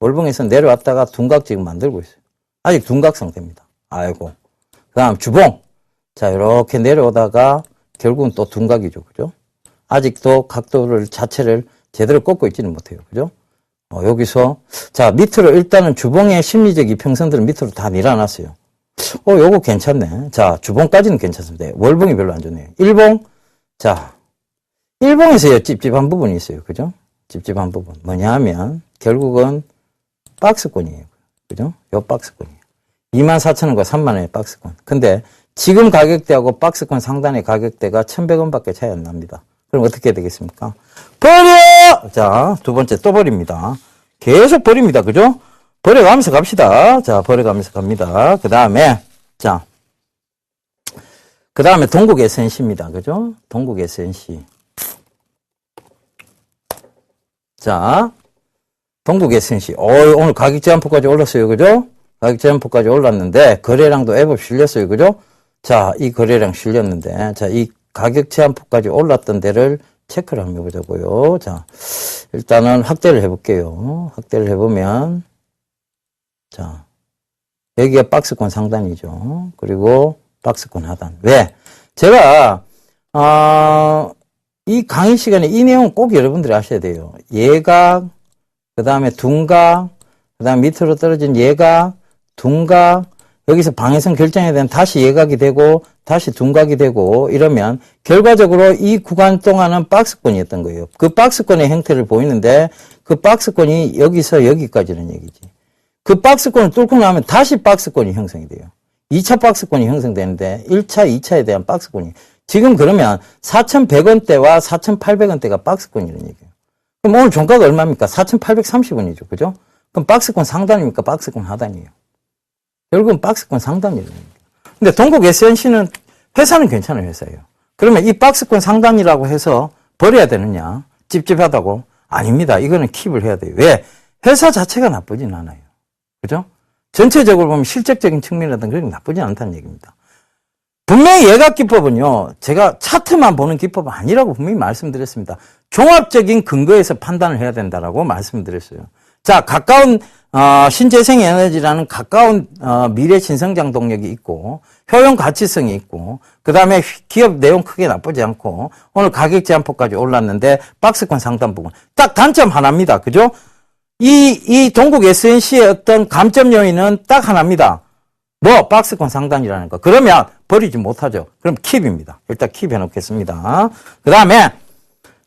월봉에서는 내려왔다가 둔각 지금 만들고 있어요. 아직 둔각 상태입니다. 아이고. 그 다음 주봉. 자, 이렇게 내려오다가 결국은 또 둔각이죠. 그죠? 아직도 각도를 자체를 제대로 꺾고 있지는 못해요. 그죠? 여기서, 자, 밑으로 일단은 주봉의 심리적 이평선들은 밑으로 다 밀어놨어요. 요거 괜찮네. 자, 주봉까지는 괜찮습니다. 월봉이 별로 안 좋네요. 일봉. 자, 일봉에서 찝찝한 부분이 있어요. 그죠? 찝찝한 부분. 뭐냐 하면, 결국은 박스권이에요. 그죠? 요 박스권이에요. 24,000원과 3만원의 박스권. 근데 지금 가격대하고 박스권 상단의 가격대가 1,100원 밖에 차이 안 납니다. 그럼 어떻게 되겠습니까? 버려! 자, 두 번째 또 버립니다. 계속 버립니다. 그죠? 버려가면서 갑시다. 자, 버려가면서 갑니다. 그 다음에, 자, 그 다음에 동국 SNC입니다. 그죠? 동국 SNC. 자, 동국 SNC. 오늘 가격 제한폭까지 올랐어요. 그죠? 가격 제한폭까지 올랐는데, 거래량도 앱업 실렸어요. 그죠? 자, 이 거래량 실렸는데, 자, 이 가격 제한폭까지 올랐던 데를 체크를 한번 해보자고요. 자, 일단은 확대를 해볼게요. 확대를 해보면, 자, 여기가 박스권 상단이죠. 그리고 박스권 하단. 왜? 제가, 이 강의 시간에 이 내용 꼭 여러분들이 아셔야 돼요. 예각, 그 다음에 둔각, 그 다음 밑으로 떨어진 예각, 둔각, 여기서 방해성 결정에 대한 다시 예각이 되고, 다시 둔각이 되고, 이러면, 결과적으로 이 구간 동안은 박스권이었던 거예요. 그 박스권의 형태를 보이는데, 그 박스권이 여기서 여기까지는 얘기지. 그 박스권을 뚫고 나면 다시 박스권이 형성이 돼요. 2차 박스권이 형성되는데 1차, 2차에 대한 박스권이. 지금 그러면 4,100원대와 4,800원대가 박스권이라는 얘기예요. 그럼 오늘 종가가 얼마입니까? 4,830원이죠. 그죠? 그럼 박스권 상단입니까? 박스권 하단이에요. 결국은 박스권 상단이라는 얘기예요. 근데 동국 SNC는 회사는 괜찮은 회사예요. 그러면 이 박스권 상단이라고 해서 버려야 되느냐? 찝찝하다고? 아닙니다. 이거는 킵을 해야 돼요. 왜? 회사 자체가 나쁘진 않아요. 그죠? 전체적으로 보면 실적적인 측면이라든 그렇게 나쁘지 않다는 얘기입니다. 분명히 예각 기법은요, 제가 차트만 보는 기법은 아니라고 분명히 말씀드렸습니다. 종합적인 근거에서 판단을 해야 된다라고 말씀드렸어요. 자, 가까운, 신재생 에너지라는 가까운, 미래 신성장 동력이 있고, 효용 가치성이 있고, 그 다음에 기업 내용 크게 나쁘지 않고, 오늘 가격 제한폭까지 올랐는데, 박스권 상단 부분. 딱 단점 하나입니다. 그죠? 이 동국 SNC의 어떤 감점 요인은 딱 하나입니다. 뭐, 박스권 상단이라는 거. 그러면 버리지 못하죠. 그럼 킵입니다. 일단 킵 해놓겠습니다. 그 다음에,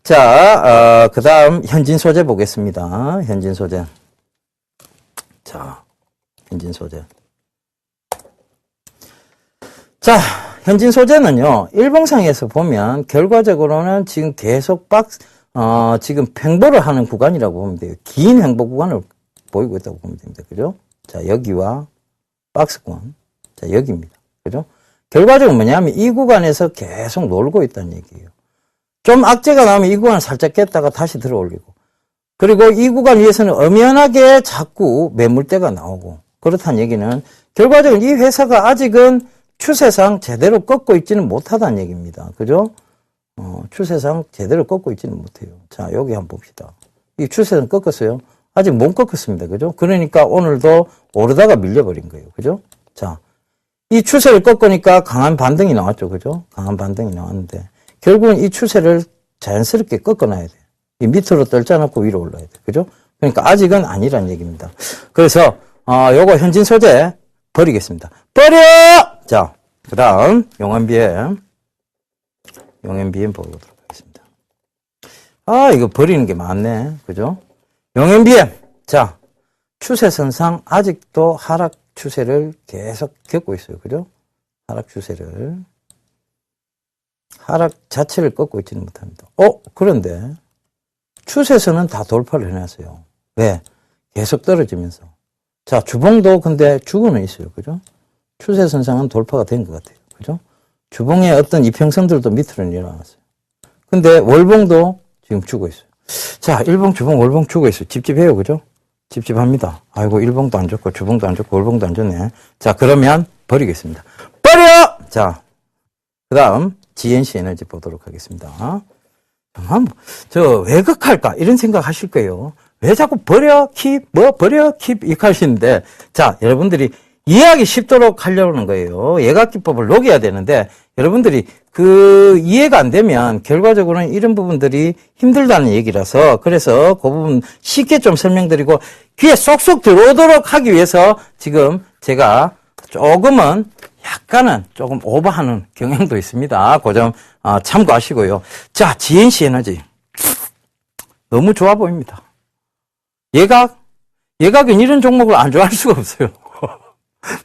자, 그 다음 현진 소재 보겠습니다. 현진 소재. 자, 현진 소재. 자, 현진 소재는요, 일봉상에서 보면 결과적으로는 지금 계속 지금 횡보를 하는 구간이라고 보면 돼요. 긴 횡보 구간을 보이고 있다고 보면 됩니다. 그죠? 자, 여기와 박스권. 자, 여기입니다. 그죠? 결과적으로 뭐냐면 이 구간에서 계속 놀고 있다는 얘기예요. 좀 악재가 나오면 이 구간을 살짝 깼다가 다시 들어 올리고. 그리고 이 구간 위에서는 엄연하게 자꾸 매물대가 나오고. 그렇다는 얘기는 결과적으로 이 회사가 아직은 추세상 제대로 꺾고 있지는 못하다는 얘기입니다. 그죠? 추세상 제대로 꺾고 있지는 못해요. 자, 여기 한번 봅시다. 이 추세상 꺾었어요? 아직 못 꺾었습니다. 그죠? 그러니까 오늘도 오르다가 밀려버린 거예요. 그죠? 자, 이 추세를 꺾으니까 강한 반등이 나왔죠. 그죠? 강한 반등이 나왔는데, 결국은 이 추세를 자연스럽게 꺾어놔야 돼요. 이 밑으로 떨지 않고 위로 올라야 돼요. 그죠? 그러니까 아직은 아니란 얘기입니다. 그래서, 요거 현진 소재, 버리겠습니다. 버려! 자, 그 다음, 용암비엠 보도록 하겠습니다. 아, 이거 버리는 게 많네. 그죠? 용암비엠. 자, 추세선상 아직도 하락 추세를 계속 겪고 있어요. 그죠? 하락 추세를. 하락 자체를 꺾고 있지는 못합니다. 그런데 추세선은 다 돌파를 해놨어요. 왜? 계속 떨어지면서. 자, 주봉도 근데 죽어는 있어요. 그죠? 추세선상은 돌파가 된 것 같아요. 그죠? 주봉의 어떤 이평선들도 밑으로 내려왔어요. 근데 월봉도 지금 죽어 있어요. 자, 일봉, 주봉, 월봉 죽어 있어요. 찝찝해요. 그죠? 찝찝합니다. 아이고, 일봉도 안 좋고, 주봉도 안 좋고, 월봉도 안 좋네. 자, 그러면 버리겠습니다. 버려! 자, 그 다음, GNC 에너지 보도록 하겠습니다. 왜 극할까? 이런 생각 하실 거예요. 왜 자꾸 버려, 버려, 이렇게 하시는데, 자, 여러분들이 이해하기 쉽도록 하려고 하는 거예요. 예각기법을 녹여야 되는데, 여러분들이 이해가 안 되면, 결과적으로는 이런 부분들이 힘들다는 얘기라서, 그래서 그 부분 쉽게 좀 설명드리고, 귀에 쏙쏙 들어오도록 하기 위해서, 지금 제가 조금은, 약간은 조금 오버하는 경향도 있습니다. 그 점 참고하시고요. 자, GNC 에너지. 너무 좋아 보입니다. 예각은 이런 종목을 안 좋아할 수가 없어요.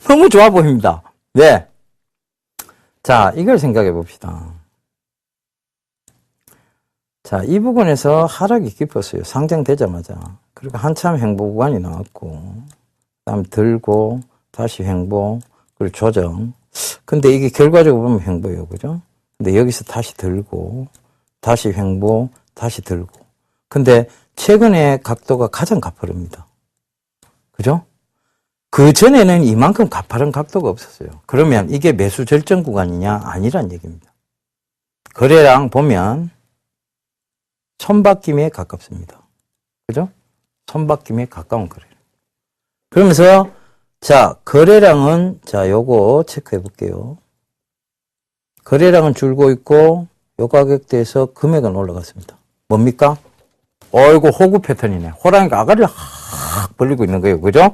너무 좋아 보입니다. 네. 자, 이걸 생각해 봅시다. 자, 이 부분에서 하락이 깊었어요. 상장되자마자. 그리고 한참 횡보 구간이 나왔고, 그다음 들고, 다시 횡보, 그리고 조정. 근데 이게 결과적으로 보면 횡보예요. 그죠? 근데 여기서 다시 들고, 다시 횡보, 다시 들고. 근데 최근에 각도가 가장 가파릅니다. 그죠? 그 전에는 이만큼 가파른 각도가 없었어요. 그러면 이게 매수 절정 구간이냐? 아니란 얘기입니다. 거래량 보면 손바뀜에 가깝습니다. 그죠? 손바뀜에 가까운 거래량. 그러면서 자, 거래량은 자, 요거 체크해 볼게요. 거래량은 줄고 있고 요 가격대에서 금액은 올라갔습니다. 뭡니까? 어이구, 호구 패턴이네. 호랑이가 아가리를 확 벌리고 있는 거예요. 그죠?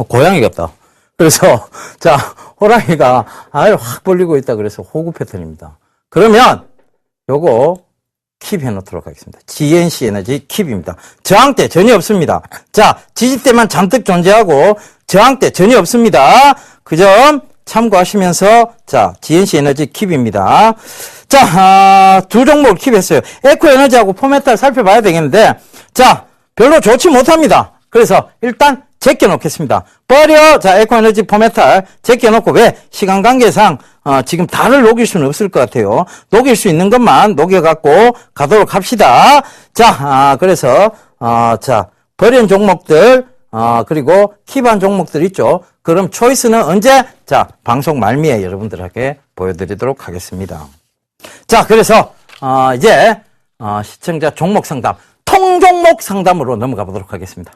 고양이 같다. 그래서, 자, 호랑이가 아가리를 확 벌리고 있다. 그래서 호구 패턴입니다. 그러면, 요거, 킵 해놓도록 하겠습니다. GNC 에너지 킵입니다. 저항대 전혀 없습니다. 자, 지지대만 잔뜩 존재하고, 저항대 전혀 없습니다. 그 점 참고하시면서, 자, GNC 에너지 킵입니다. 자, 두 종목을 킵했어요. 에코 에너지하고 포메탈 살펴봐야 되겠는데, 자, 별로 좋지 못합니다. 그래서 일단 제껴놓겠습니다. 버려! 자, 에코 에너지 포메탈 제껴놓고, 왜? 시간 관계상, 지금 다를 녹일 수는 없을 것 같아요. 녹일 수 있는 것만 녹여갖고 가도록 합시다. 자, 그래서, 자, 버린 종목들, 그리고 킵한 종목들 있죠. 그럼 초이스는 언제? 자, 방송 말미에 여러분들에게 보여드리도록 하겠습니다. 자, 그래서, 이제, 시청자 종목 상담, 통종목 상담으로 넘어가 보도록 하겠습니다.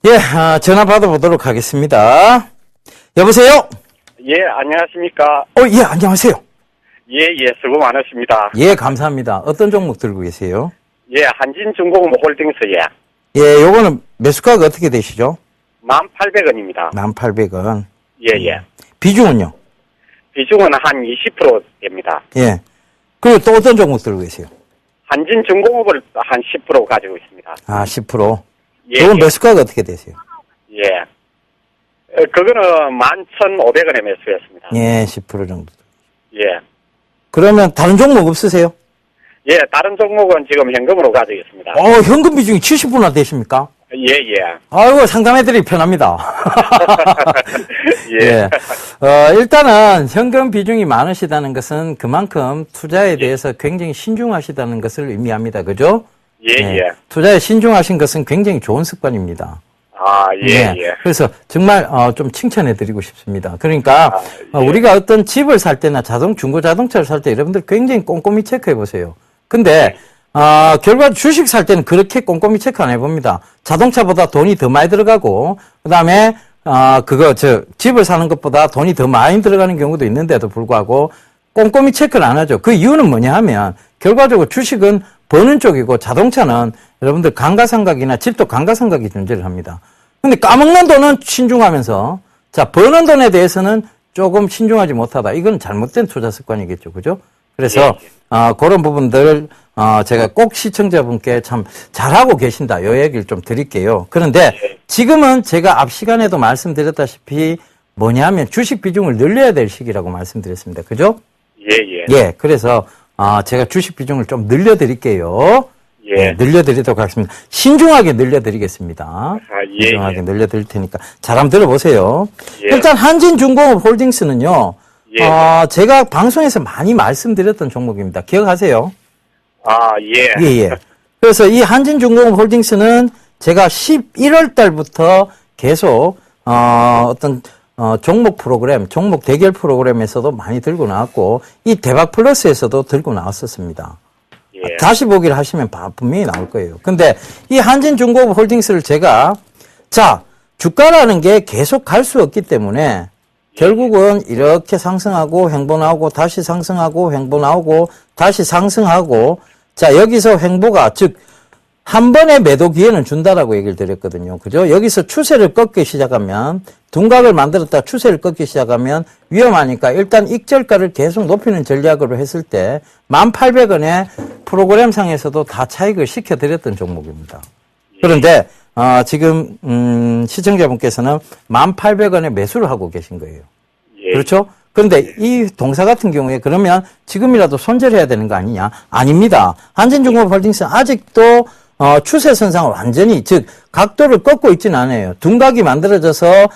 예, 전화 받아보도록 하겠습니다. 여보세요? 예, 안녕하십니까. 예, 안녕하세요. 예, 수고 많으십니다. 예, 감사합니다. 어떤 종목 들고 계세요? 예, 한진중공업 홀딩스, 예, 요거는 매수가가 어떻게 되시죠? 1,800원입니다. 1,800원. 예. 비중은요? 비중은 한 20%입니다. 예. 그리고 또 어떤 종목 들고 계세요? 한진중공업을 한 10% 가지고 있습니다. 10%? 예. 요건 매수가가 어떻게 되세요? 예. 그거는 11,500원에 매수했습니다. 예, 10% 정도. 예. 그러면 다른 종목 없으세요? 예, 다른 종목은 지금 현금으로 가지고 있습니다. 현금 비중이 70%나 되십니까? 예. 아이고, 상담해드리기 편합니다. 예. 일단은 현금 비중이 많으시다는 것은 그만큼 투자에 대해서 굉장히 신중하시다는 것을 의미합니다. 그죠? 예. 투자에 신중하신 것은 굉장히 좋은 습관입니다. 예. 그래서 정말 좀 칭찬해드리고 싶습니다. 그러니까 예. 우리가 어떤 집을 살 때나 중고 자동차를 살 때 여러분들 굉장히 꼼꼼히 체크해 보세요. 근데 결과 주식 살 때는 그렇게 꼼꼼히 체크 안 해봅니다. 자동차보다 돈이 더 많이 들어가고, 그 다음에, 집을 사는 것보다 돈이 더 많이 들어가는 경우도 있는데도 불구하고, 꼼꼼히 체크를 안 하죠. 그 이유는 뭐냐 하면, 결과적으로 주식은 버는 쪽이고, 자동차는 여러분들 감가상각이나 집도 감가상각이 존재를 합니다. 근데 까먹는 돈은 신중하면서, 자, 버는 돈에 대해서는 조금 신중하지 못하다. 이건 잘못된 투자 습관이겠죠. 그죠? 그래서, 그런 부분들, 제가 꼭 시청자분께 참 잘하고 계신다. 요 얘기를 좀 드릴게요. 그런데 지금은 제가 앞 시간에도 말씀드렸다시피 뭐냐면 주식 비중을 늘려야 될 시기라고 말씀드렸습니다. 그죠? 예. 그래서, 제가 주식 비중을 좀 늘려드릴게요. 늘려드리도록 하겠습니다. 신중하게 늘려드리겠습니다. 신중하게 늘려드릴 테니까 잘 한번 들어보세요. 일단 한진중공업 홀딩스는요. 제가 방송에서 많이 말씀드렸던 종목입니다. 기억하세요? 예. 그래서 이 한진중공업 홀딩스는 제가 11월 달부터 계속, 종목 프로그램, 종목 대결 프로그램에서도 많이 들고 나왔고, 이 대박 플러스에서도 들고 나왔었습니다. 다시 보기를 하시면 분명히 나올 거예요. 근데 이 한진중공업 홀딩스를 제가, 주가라는 게 계속 갈 수 없기 때문에, 결국은 이렇게 상승하고 횡보 나오고 다시 상승하고 횡보 나오고 다시 상승하고 여기서 횡보가 즉 한 번의 매도 기회는 준다라고 얘기를 드렸거든요. 그죠? 여기서 추세를 꺾기 시작하면 둔각을 만들었다 추세를 꺾기 시작하면 위험하니까 일단 익절가를 계속 높이는 전략으로 했을 때 1,800원에 프로그램상에서도 다 차익을 시켜드렸던 종목입니다. 그런데 지금 시청자분께서는 1,800원에 매수를 하고 계신 거예요. 그렇죠? 그런데 이 동사 같은 경우에 그러면 지금이라도 손절해야 되는 거 아니냐? 아닙니다. 한진중공업 홀딩스는 아직도 추세선상을 완전히 즉 각도를 꺾고 있지는 않아요. 둔각이 만들어져서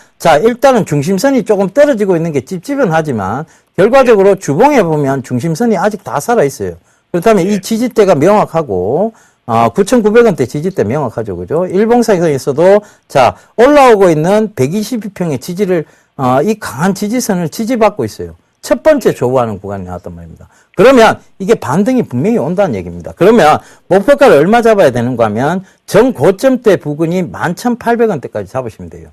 일단은 중심선이 조금 떨어지고 있는 게 찝찝은 하지만 결과적으로 주봉에 보면 중심선이 아직 다 살아있어요. 그렇다면 이 지지대가 명확하고 9,900원대 지지대 명확하죠. 그죠? 일봉사에서도 올라오고 있는 122평의 지지를 이 강한 지지선을 지지받고 있어요. 첫 번째 조우하는 구간이 나왔단 말입니다. 그러면 이게 반등이 분명히 온다는 얘기입니다. 그러면 목표가를 얼마 잡아야 되는가 하면 정고점대 부근이 11,800원대까지 잡으시면 돼요.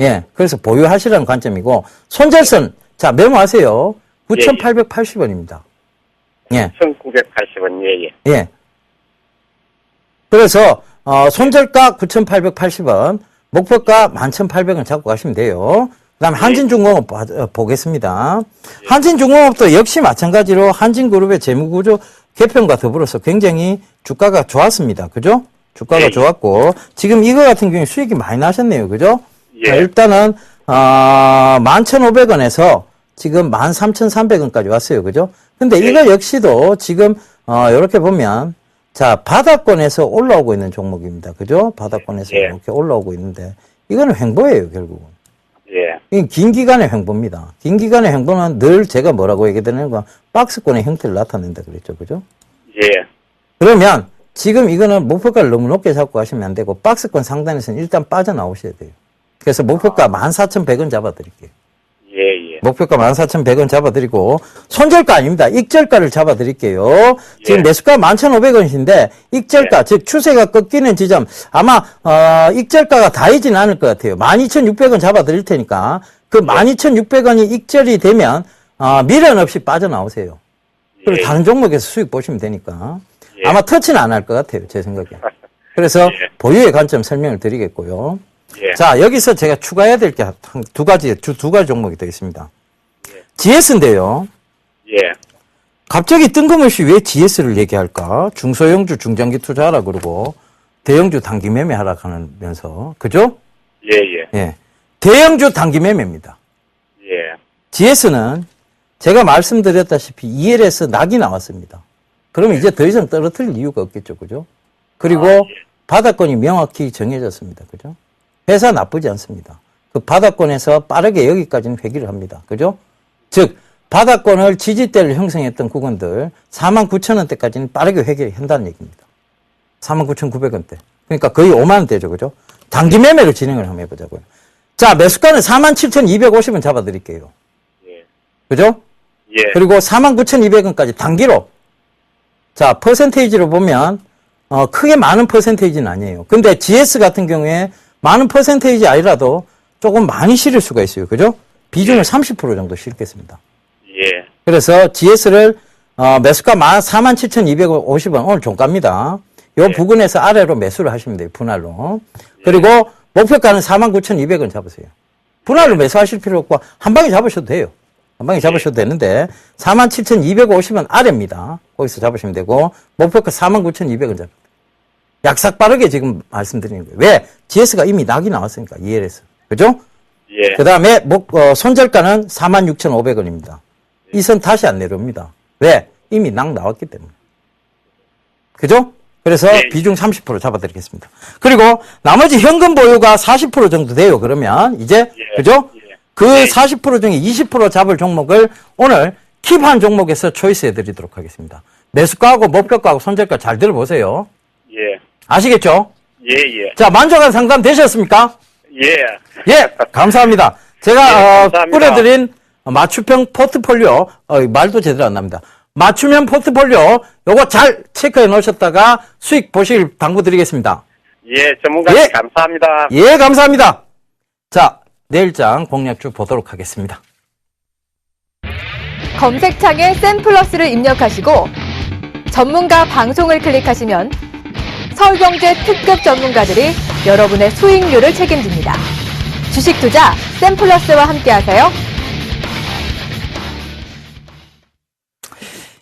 예. 그래서 보유하시라는 관점이고 손절선 메모하세요. 9,880원입니다. 예. 9,980원. 예. 그래서 손절가 9,880원, 목표가 11,800원 잡고 가시면 돼요. 그다음에 한진중공업 보겠습니다. 한진중공업도 역시 마찬가지로 한진그룹의 재무구조 개편과 더불어서 굉장히 주가가 좋았습니다. 그죠? 주가가 좋았고 지금 이거 같은 경우에 수익이 많이 나셨네요. 그죠? 일단은 11,500원에서 지금 13,300원까지 왔어요. 그죠? 근데 이거 역시도 지금 이렇게 보면 바닥권에서 올라오고 있는 종목입니다. 그죠? 바닥권에서 이렇게 올라오고 있는데 이거는 횡보예요, 결국은. 긴 기간의 횡보입니다. 긴 기간의 횡보는 늘 제가 뭐라고 얘기드리는 건 박스권의 형태를 나타낸다 그랬죠. 그죠? 그러면 지금 이거는 목표가를 너무 높게 잡고 가시면 안 되고 박스권 상단에서는 일단 빠져나오셔야 돼요. 그래서 목표가 14,100원 잡아드릴게요. 목표가 14,100원 잡아드리고 손절가 아닙니다. 익절가를 잡아드릴게요. 지금 매수가 11,500원이신데 익절가 즉 추세가 꺾이는 지점 아마 익절가가 다이진 않을 것 같아요. 12,600원 잡아드릴 테니까 그 12,600원이 익절이 되면 미련 없이 빠져나오세요. 그리고 다른 종목에서 수익 보시면 되니까 아마 터치는 안 할 것 같아요. 제 생각에. 그래서 보유의 관점 설명을 드리겠고요. 여기서 제가 추가해야 될 게 두 가지 종목이 되겠습니다. GS인데요. 갑자기 뜬금없이 왜 GS를 얘기할까? 중소형주 중장기 투자하라 그러고, 대형주 단기 매매 하라 하면서, 그죠? 대형주 단기 매매입니다. GS는 제가 말씀드렸다시피 ELS 낙이 나왔습니다. 그러면 이제 더 이상 떨어뜨릴 이유가 없겠죠. 그죠? 그리고 바닥권이 명확히 정해졌습니다. 그죠? 회사 나쁘지 않습니다. 그 바닥권에서 빠르게 여기까지는 회귀를 합니다. 그죠? 즉, 바닥권을 지지대를 형성했던 구간들 49,000원대까지는 빠르게 회귀한다는 얘기입니다. 49,900원대. 그러니까 거의 5만원대죠. 그죠? 단기 매매를 진행을 한번 해보자고요. 매수가는 47,250원 잡아드릴게요. 그죠? 그리고 49,200원까지 단기로 자, 퍼센테이지로 보면, 크게 많은 퍼센테이지는 아니에요. 근데 GS 같은 경우에 많은 퍼센테이지 아니라도 조금 많이 실을 수가 있어요. 그죠? 비중을 30% 정도 실겠습니다. 예. 그래서 GS를, 매수가 47,250원, 오늘 종가입니다. 요 부근에서 아래로 매수를 하시면 돼요. 분할로. 그리고 목표가는 49,200원 잡으세요. 분할로 매수하실 필요 없고, 한 방에 잡으셔도 돼요. 한 방에 잡으셔도 되는데, 47,250원 아래입니다. 거기서 잡으시면 되고, 목표가 49,200원 잡으세요. 약삭 빠르게 지금 말씀드리는 거예요. 왜? GS가 이미 낙이 나왔으니까, EL에서. 그죠? 예. 그 다음에, 손절가는 46,500원입니다. 이 선 다시 안 내려옵니다. 왜? 이미 낙 나왔기 때문에. 그죠? 그래서 예. 비중 30% 잡아드리겠습니다. 그리고 나머지 현금 보유가 40% 정도 돼요. 그러면 이제, 예. 그죠? 예. 그 예. 40% 중에 20% 잡을 종목을 오늘 킵한 종목에서 초이스 해드리도록 하겠습니다. 매수가하고 목표가하고 손절가 잘 들어보세요. 예. 아시겠죠? 예, 예. 자, 만족한 상담 되셨습니까? 예. 예, 감사합니다. 제가 감사합니다. 뿌려드린 맞춤형 포트폴리오, 말도 제대로 안 납니다. 맞춤형 포트폴리오 요거 잘 체크해 놓으셨다가 수익 보실 당부드리겠습니다. 예, 전문가님 예. 감사합니다. 예, 감사합니다. 자, 내일장 공략주 보도록 하겠습니다. 검색창에 샘플러스를 입력하시고 전문가 방송을 클릭하시면 서울경제 특급 전문가들이 여러분의 수익률을 책임집니다. 주식 투자 샘플러스와 함께하세요.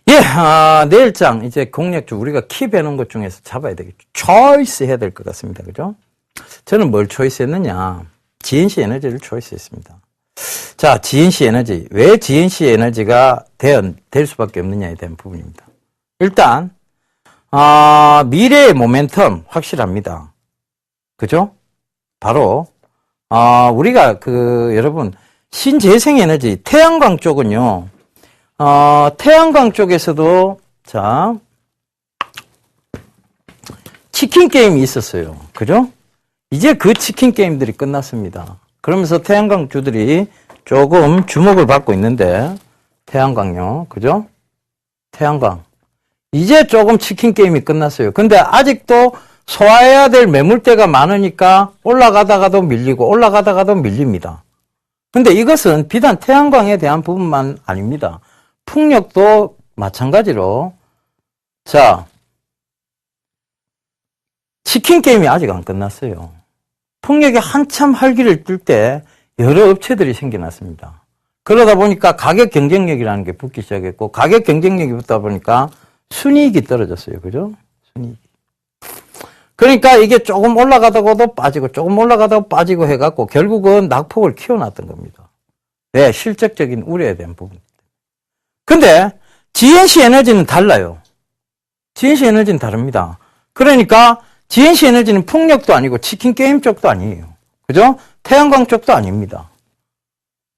예, 내일장 이제 공략주 우리가 킵해 놓은 것 중에서 잡아야 되겠죠. 초이스 해야 될 것 같습니다. 그죠? 저는 뭘 초이스 했느냐? GNC 에너지를 초이스 했습니다. 자, GNC 에너지. 왜 GNC 에너지가 될 수밖에 없느냐에 대한 부분입니다. 일단, 미래의 모멘텀 확실합니다. 그죠? 바로, 우리가 여러분, 신재생 에너지, 태양광 쪽은요, 태양광 쪽에서도, 자, 치킨 게임이 있었어요. 그죠? 이제 그 치킨 게임들이 끝났습니다. 그러면서 태양광 주들이 조금 주목을 받고 있는데, 태양광요. 그죠? 태양광. 이제 조금 치킨 게임이 끝났어요. 근데 아직도 소화해야 될 매물대가 많으니까 올라가다가도 밀리고 올라가다가도 밀립니다. 근데 이것은 비단 태양광에 대한 부분만 아닙니다. 풍력도 마찬가지로. 자, 치킨 게임이 아직 안 끝났어요. 풍력이 한참 활기를 띨 때 여러 업체들이 생겨났습니다. 그러다 보니까 가격 경쟁력이라는 게 붙기 시작했고, 가격 경쟁력이 붙다 보니까 순이익이 떨어졌어요. 그죠? 순이익. 그러니까 이게 조금 올라가다가도 빠지고, 조금 올라가다가 빠지고 해갖고, 결국은 낙폭을 키워놨던 겁니다. 네, 실적적인 우려에 대한 부분. 근데, GNC 에너지는 달라요. GNC 에너지는 다릅니다. 그러니까, GNC 에너지는 풍력도 아니고, 치킨 게임 쪽도 아니에요. 그죠? 태양광 쪽도 아닙니다.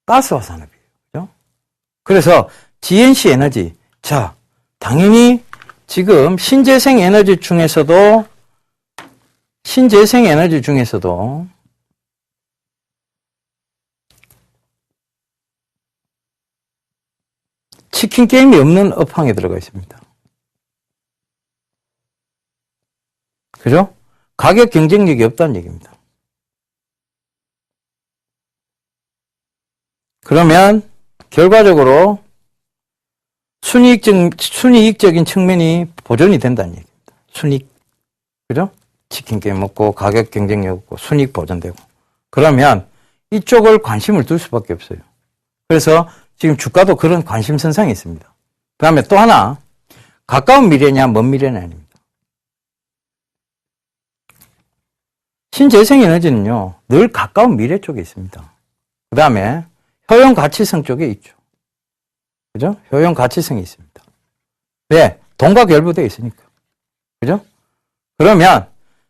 가스화 산업이에요. 그죠? 그래서, GNC 에너지. 자, 당연히, 지금, 신재생 에너지 중에서도, 치킨 게임이 없는 업황에 들어가 있습니다. 그죠? 가격 경쟁력이 없다는 얘기입니다. 그러면 결과적으로 순이익적인 측면이 보존이 된다는 얘기입니다. 순이익. 그죠? 치킨 게임 먹고 가격 경쟁력 없고 순이익 보존되고. 그러면 이쪽을 관심을 둘 수밖에 없어요. 그래서 지금 주가도 그런 관심선상이 있습니다. 그 다음에 또 하나, 가까운 미래냐, 먼 미래냐 아닙니다. 신재생에너지는요, 늘 가까운 미래 쪽에 있습니다. 그 다음에 효용 가치성 쪽에 있죠. 그죠? 효용 가치성이 있습니다. 네, 돈과 결부되어 있으니까. 그죠? 그러면,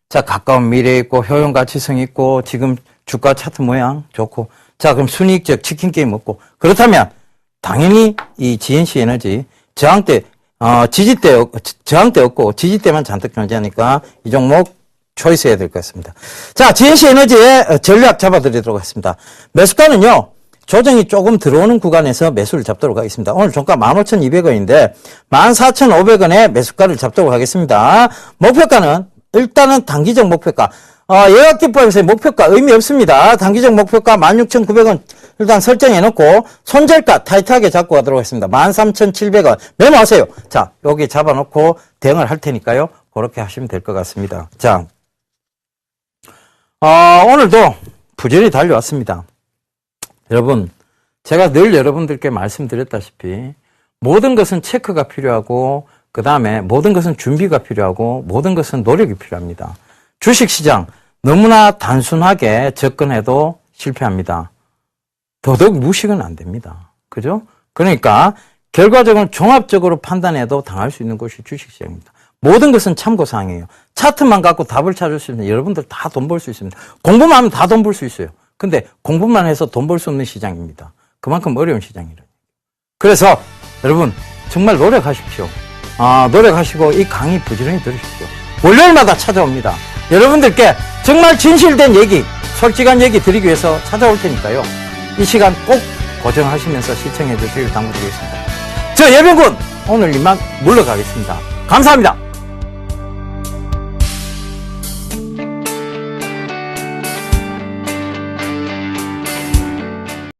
자, 가까운 미래에 있고, 효용 가치성 있고, 지금 주가 차트 모양 좋고, 자, 그럼 순이익적 치킨 게임 없고, 그렇다면, 당연히 이 GNC 에너지 저항 때 없고 지지대만 잔뜩 존재하니까 이 종목 초이스 해야 될 것 같습니다. 자, GNC 에너지의 전략 잡아드리도록 하겠습니다. 매수가는요, 조정이 조금 들어오는 구간에서 매수를 잡도록 하겠습니다. 오늘 종가 15,200원인데 14,500원에 매수가를 잡도록 하겠습니다. 목표가는 일단은 단기적 목표가 예약기법에서의 목표가 의미 없습니다. 단기적 목표가 16,900원 일단 설정해놓고 손절가 타이트하게 잡고 가도록 하겠습니다. 13,700원 메모하세요. 자, 여기 잡아놓고 대응을 할 테니까요. 그렇게 하시면 될 것 같습니다. 자, 오늘도 부지런히 달려왔습니다. 여러분, 제가 늘 여러분들께 말씀드렸다시피 모든 것은 체크가 필요하고 그 다음에 모든 것은 준비가 필요하고 모든 것은 노력이 필요합니다. 주식시장 너무나 단순하게 접근해도 실패합니다. 더더욱 무식은 안 됩니다. 그죠? 그러니까 결과적으로 종합적으로 판단해도 당할 수 있는 것이 주식시장입니다. 모든 것은 참고사항이에요. 차트만 갖고 답을 찾을 수 있는 여러분들 다 돈 벌 수 있습니다. 공부만 하면 다 돈 벌 수 있어요. 근데 공부만 해서 돈 벌 수 없는 시장입니다. 그만큼 어려운 시장이라요. 그래서 여러분 정말 노력하십시오. 노력하시고 이 강의 부지런히 들으십시오. 월요일마다 찾아옵니다. 여러분들께 정말 진실된 얘기, 솔직한 얘기 드리기 위해서 찾아올 테니까요. 이 시간 꼭 고정하시면서 시청해 주시길 당부드리겠습니다. 저 예병군 오늘 이만 물러가겠습니다. 감사합니다.